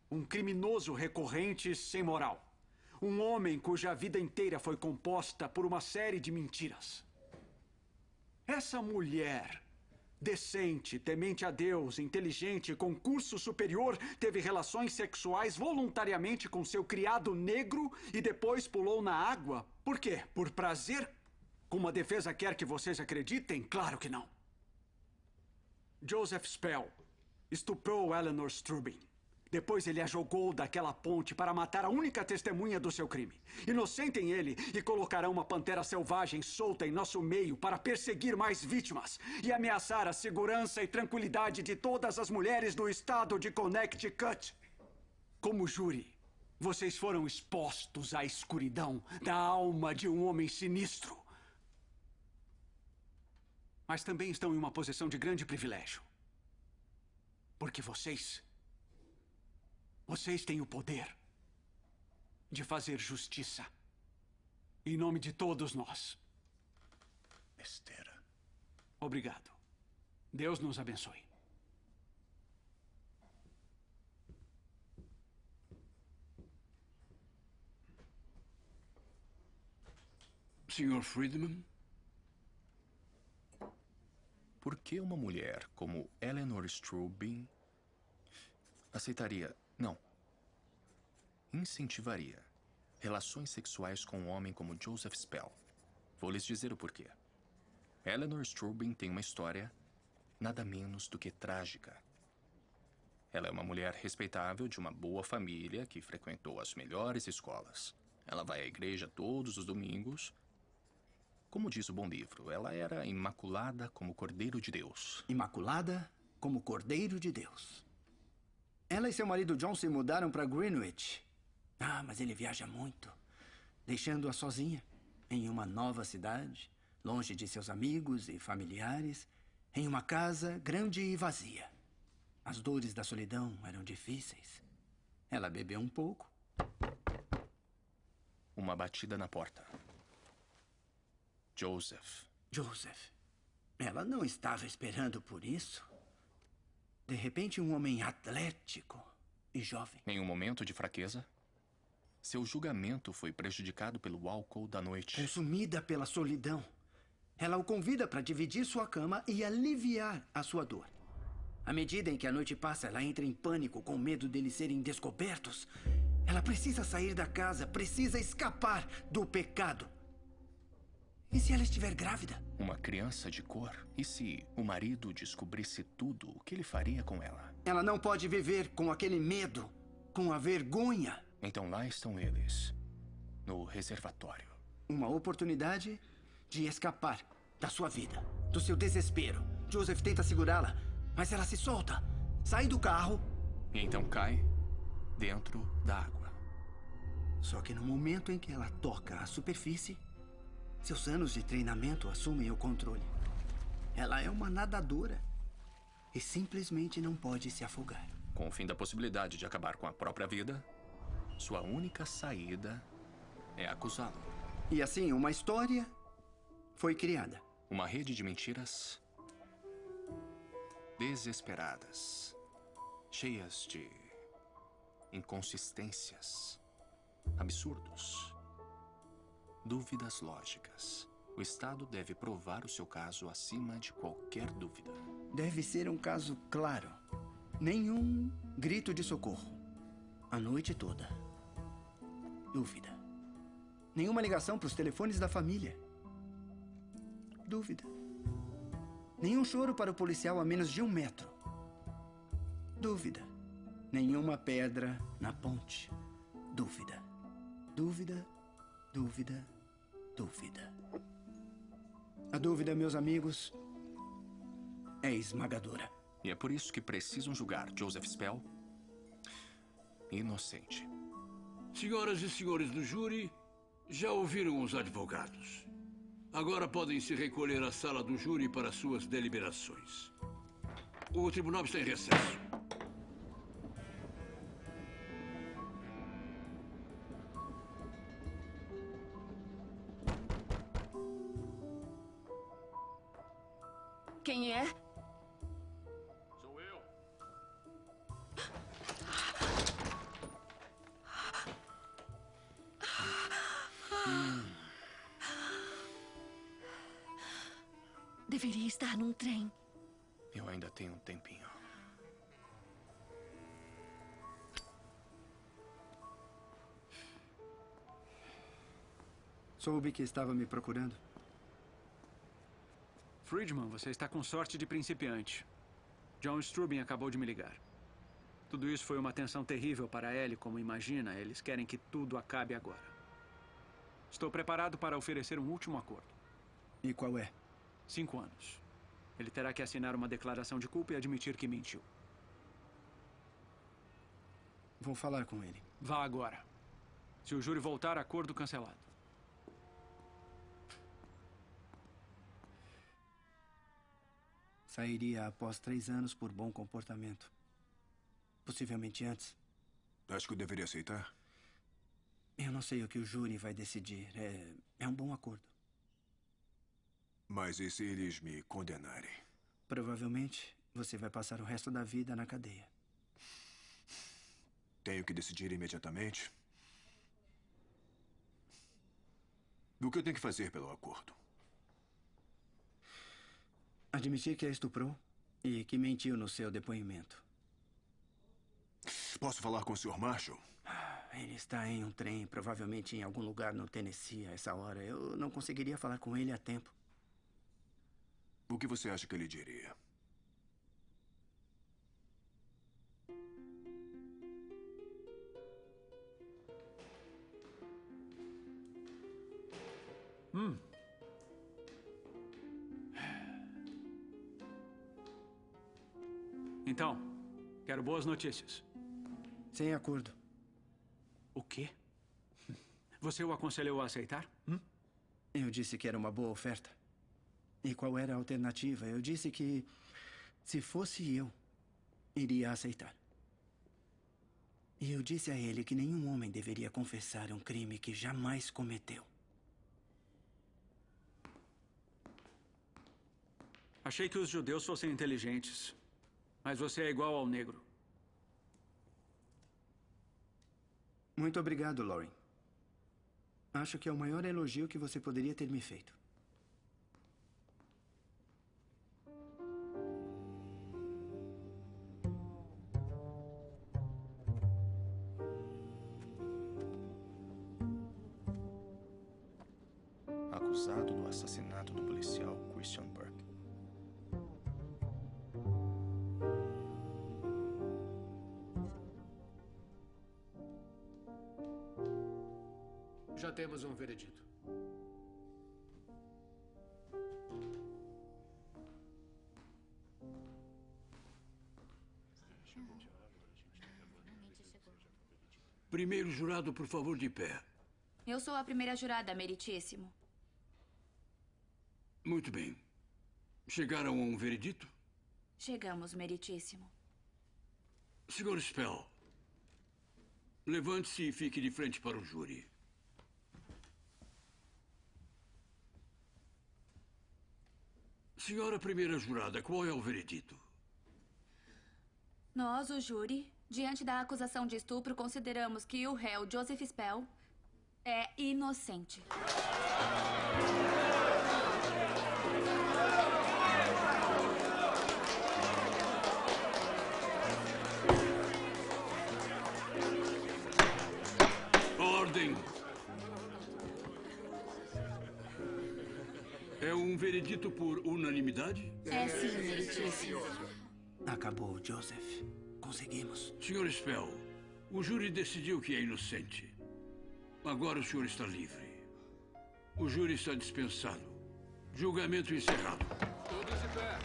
Um criminoso recorrente sem moral? Um homem cuja vida inteira foi composta por uma série de mentiras? Essa mulher, decente, temente a Deus, inteligente, com curso superior, teve relações sexuais voluntariamente com seu criado negro e depois pulou na água? Por quê? Por prazer? Como a defesa quer que vocês acreditem? Claro que não. Joseph Spell estuprou Eleanor Strubing. Depois ele a jogou daquela ponte para matar a única testemunha do seu crime. Inocentem ele e colocarão uma pantera selvagem solta em nosso meio para perseguir mais vítimas e ameaçar a segurança e tranquilidade de todas as mulheres do estado de Connecticut. Como júri, vocês foram expostos à escuridão da alma de um homem sinistro. Mas também estão em uma posição de grande privilégio. Porque vocês têm o poder de fazer justiça em nome de todos nós. Besteira. Obrigado. Deus nos abençoe. Sr. Friedman? por que uma mulher como Eleanor Strubing aceitaria, não, incentivaria relações sexuais com um homem como Joseph Spell? Vou lhes dizer o porquê. Eleanor Strubing tem uma história nada menos do que trágica. Ela é uma mulher respeitável de uma boa família que frequentou as melhores escolas. Ela vai à igreja todos os domingos. Como diz o bom livro, ela era imaculada como Cordeiro de Deus. Imaculada como Cordeiro de Deus. Ela e seu marido John se mudaram para Greenwich. Ah, mas ele viaja muito, deixando-a sozinha em uma nova cidade, longe de seus amigos e familiares, em uma casa grande e vazia. As dores da solidão eram difíceis. Ela bebeu um pouco. Uma batida na porta. Joseph. Joseph. Ela não estava esperando por isso. De repente, um homem atlético e jovem. Em um momento de fraqueza, seu julgamento foi prejudicado pelo álcool da noite. Consumida pela solidão, ela o convida para dividir sua cama e aliviar a sua dor. À medida em que a noite passa, ela entra em pânico com medo deles serem descobertos. Ela precisa sair da casa, precisa escapar do pecado. E se ela estiver grávida? Uma criança de cor? E se o marido descobrisse tudo, o que ele faria com ela? Ela não pode viver com aquele medo, com a vergonha. Então lá estão eles, no reservatório. Uma oportunidade de escapar da sua vida, do seu desespero. Joseph tenta segurá-la, mas ela se solta, sai do carro. E então cai dentro da água. Só que no momento em que ela toca a superfície, seus anos de treinamento assumem o controle. Ela é uma nadadora e simplesmente não pode se afogar. Com o fim da possibilidade de acabar com a própria vida, sua única saída é acusá-lo. E assim, uma história foi criada. Uma rede de mentiras desesperadas, cheias de inconsistências, absurdos, dúvidas lógicas. O Estado deve provar o seu caso acima de qualquer dúvida. Deve ser um caso claro. Nenhum grito de socorro. A noite toda. Dúvida. Nenhuma ligação para os telefones da família. Dúvida. Nenhum choro para o policial a menos de 1 metro. Dúvida. Nenhuma pedra na ponte. Dúvida. Dúvida, dúvida, dúvida. A dúvida, meus amigos, é esmagadora. E é por isso que precisam julgar Joseph Spell inocente. Senhoras e senhores do júri, já ouviram os advogados. Agora podem se recolher à sala do júri para suas deliberações. O tribunal está em recesso. Quem é? Sou eu. Deveria estar num trem. Eu ainda tenho um tempinho. Soube que estava me procurando. Friedman, você está com sorte de principiante. John Strubing acabou de me ligar. Tudo isso foi uma tensão terrível para Ellie, como imagina. Eles querem que tudo acabe agora. Estou preparado para oferecer um último acordo. E qual é? 5 anos. Ele terá que assinar uma declaração de culpa e admitir que mentiu. Vou falar com ele. Vá agora. Se o júri voltar, acordo cancelado. Sairia após 3 anos por bom comportamento. Possivelmente antes. Acho que eu deveria aceitar. Eu não sei o que o júri vai decidir. É um bom acordo. Mas e se eles me condenarem? Provavelmente você vai passar o resto da vida na cadeia. Tenho que decidir imediatamente? O que eu tenho que fazer pelo acordo? Admitir que a estuprou e que mentiu no seu depoimento. Posso falar com o Sr. Marshall? Ele está em um trem, provavelmente em algum lugar no Tennessee a essa hora. Eu não conseguiria falar com ele a tempo. O que você acha que ele diria? Então, quero boas notícias. Sem acordo. O quê? Você o aconselhou a aceitar? Eu disse que era uma boa oferta. E qual era a alternativa? Eu disse que, se fosse eu, iria aceitar. E eu disse a ele que nenhum homem deveria confessar um crime que jamais cometeu. Achei que os judeus fossem inteligentes. Mas você é igual ao negro. Muito obrigado, Lauren. Acho que é o maior elogio que você poderia ter me feito. Acusado do assassinato do policial Christian Burke. Já temos um veredito. Primeiro jurado, por favor, de pé. Eu sou a primeira jurada, meritíssimo. Muito bem. Chegaram a um veredito? Chegamos, meritíssimo. Sr. Spell, levante-se e fique de frente para o júri. Senhora primeira jurada, qual é o veredito? Nós, o júri, diante da acusação de estupro, consideramos que o réu Joseph Spell é inocente. Ordem! É um veredito por unanimidade? É sim, meritíssimo. Acabou, Joseph. Conseguimos. Sr. Spell, o júri decidiu que é inocente. Agora o senhor está livre. O júri está dispensado. Julgamento encerrado. Todos de pé.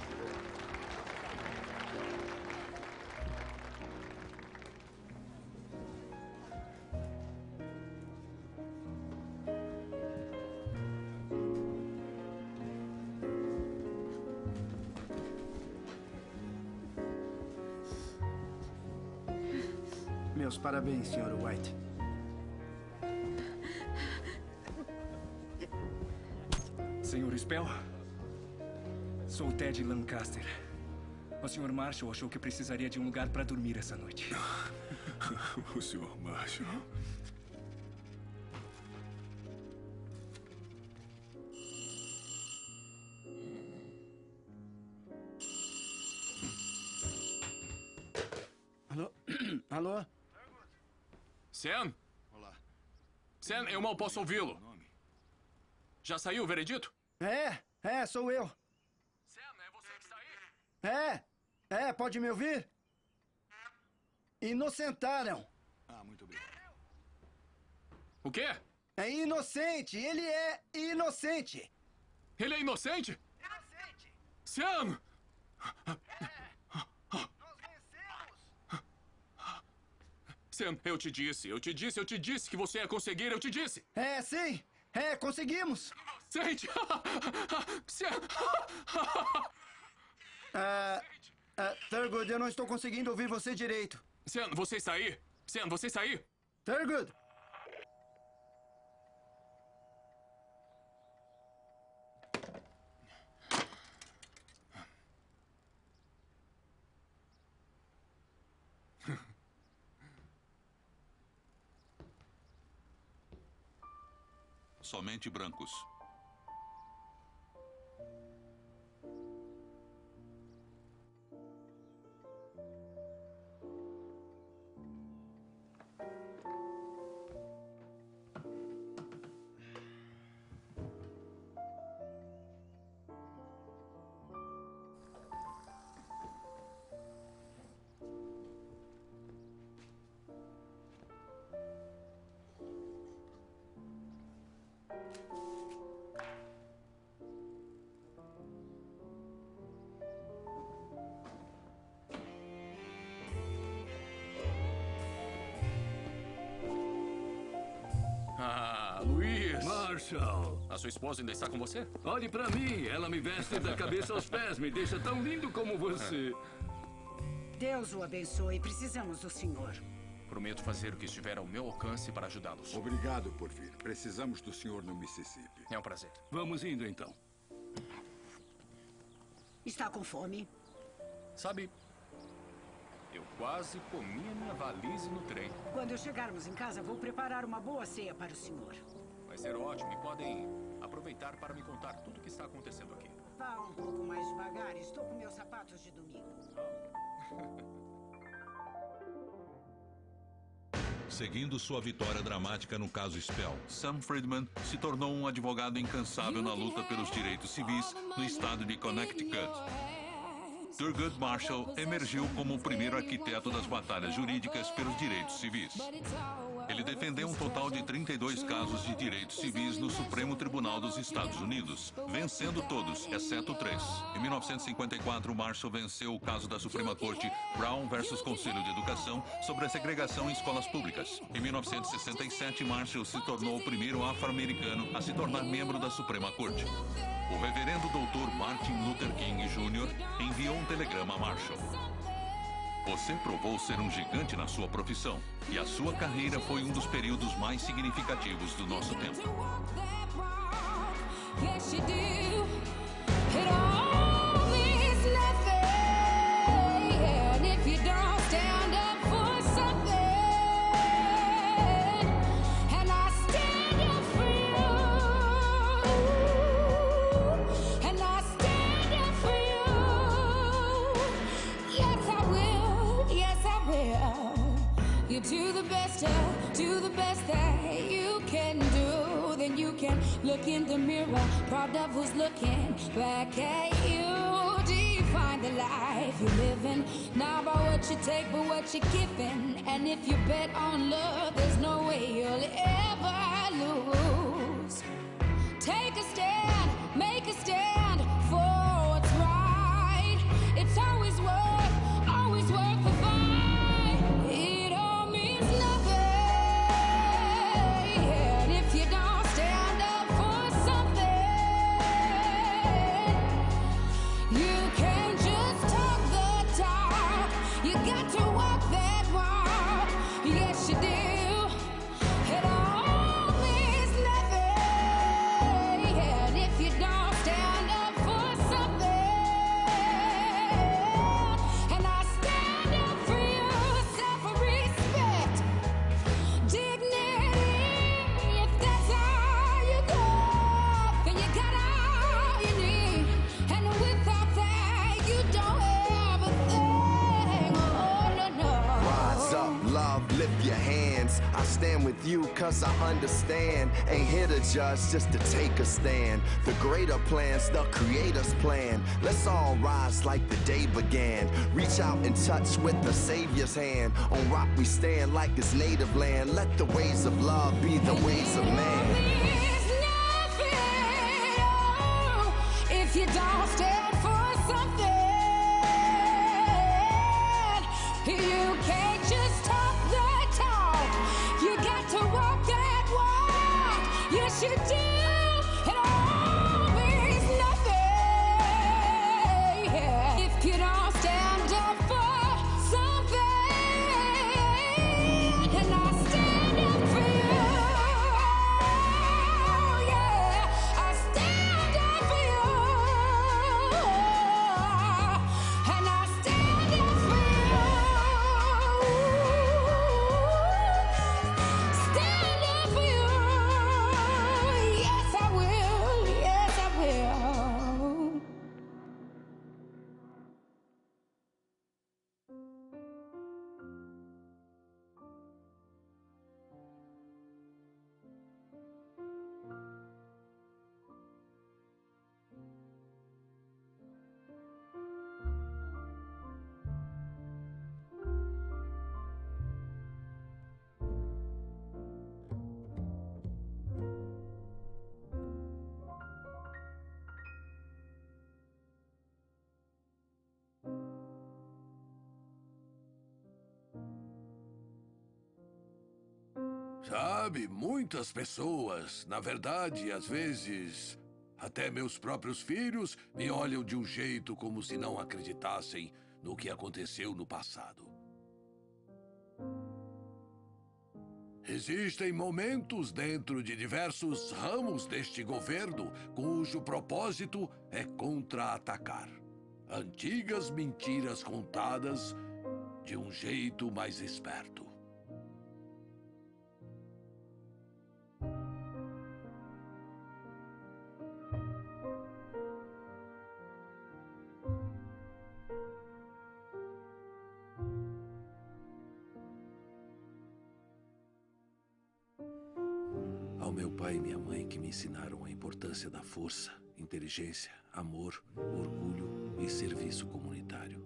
Meus parabéns, Sr. White. Senhor Spell? Sou Ted Lancaster. O Sr. Marshall achou que precisaria de um lugar para dormir essa noite. O Sr. Marshall. Alô? Alô? Sam? Olá. Sam, eu mal posso ouvi-lo. Já saiu o veredito? Sou eu. Sam, é você que está aí? Pode me ouvir? Inocentaram. Muito obrigado. O quê? É inocente, ele é inocente. Ele é inocente? Inocente. Sam! Sam, eu te disse que você ia conseguir, eu te disse! Sim! Conseguimos! Sente! Sam! Thurgood, eu não estou conseguindo ouvir você direito. Sam, você está aí? Sam, você está aí? Thurgood! Somente brancos. Marshall. A sua esposa ainda está com você? Olhe pra mim. Ela me veste da cabeça aos pés. Me deixa tão lindo como você. Deus o abençoe. Precisamos do senhor. Prometo fazer o que estiver ao meu alcance para ajudá-los. Obrigado por vir. Precisamos do senhor no Mississippi. É um prazer. Vamos indo, então. Está com fome? Sabe, eu quase comi a minha valise no trem. Quando chegarmos em casa, vou preparar uma boa ceia para o senhor. Vai ser ótimo e podem aproveitar para me contar tudo o que está acontecendo aqui. Vá um pouco mais devagar. Estou com meus sapatos de domingo. Seguindo sua vitória dramática no caso Spell, Sam Friedman se tornou um advogado incansável na luta pelos direitos civis no estado de Connecticut. Thurgood Marshall emergiu como o primeiro arquiteto das batalhas jurídicas pelos direitos civis. Ele defendeu um total de 32 casos de direitos civis no Supremo Tribunal dos Estados Unidos, vencendo todos, exceto 3. Em 1954, Marshall venceu o caso da Suprema Corte Brown versus Conselho de Educação sobre a segregação em escolas públicas. Em 1967, Marshall se tornou o primeiro afro-americano a se tornar membro da Suprema Corte. O reverendo Dr. Martin Luther King Jr. enviou um telegrama a Marshall. Você provou ser um gigante na sua profissão, e a sua carreira foi um dos períodos mais significativos do nosso tempo. Do the best that you can do. Then you can look in the mirror, proud of who's looking back at you. Define the life you're living, not by what you take, but what you're giving. And if you bet on love, there's no way you'll ever lose. Take a stand, make a stand for what's right. It's always worth the fight. It all means nothing. Stand with you cause I understand. Ain't here to judge, just to take a stand. The greater plans, the creator's plan. Let's all rise like the day began. Reach out and touch with the Savior's hand. On rock we stand like his native land. Let the ways of love be the ways of man. If you don't stand for something, you can't just talk the talk. You got to walk that walk. Yes, you do. It all means nothing if you don't stand up for something. And I stand up for you. Yeah, I stand up for you. Sabe, muitas pessoas, na verdade, às vezes, até meus próprios filhos, me olham de um jeito como se não acreditassem no que aconteceu no passado. Existem momentos dentro de diversos ramos deste governo cujo propósito é contra-atacar antigas mentiras contadas de um jeito mais esperto. Ao meu pai e minha mãe que me ensinaram a importância da força, inteligência, amor, orgulho e serviço comunitário.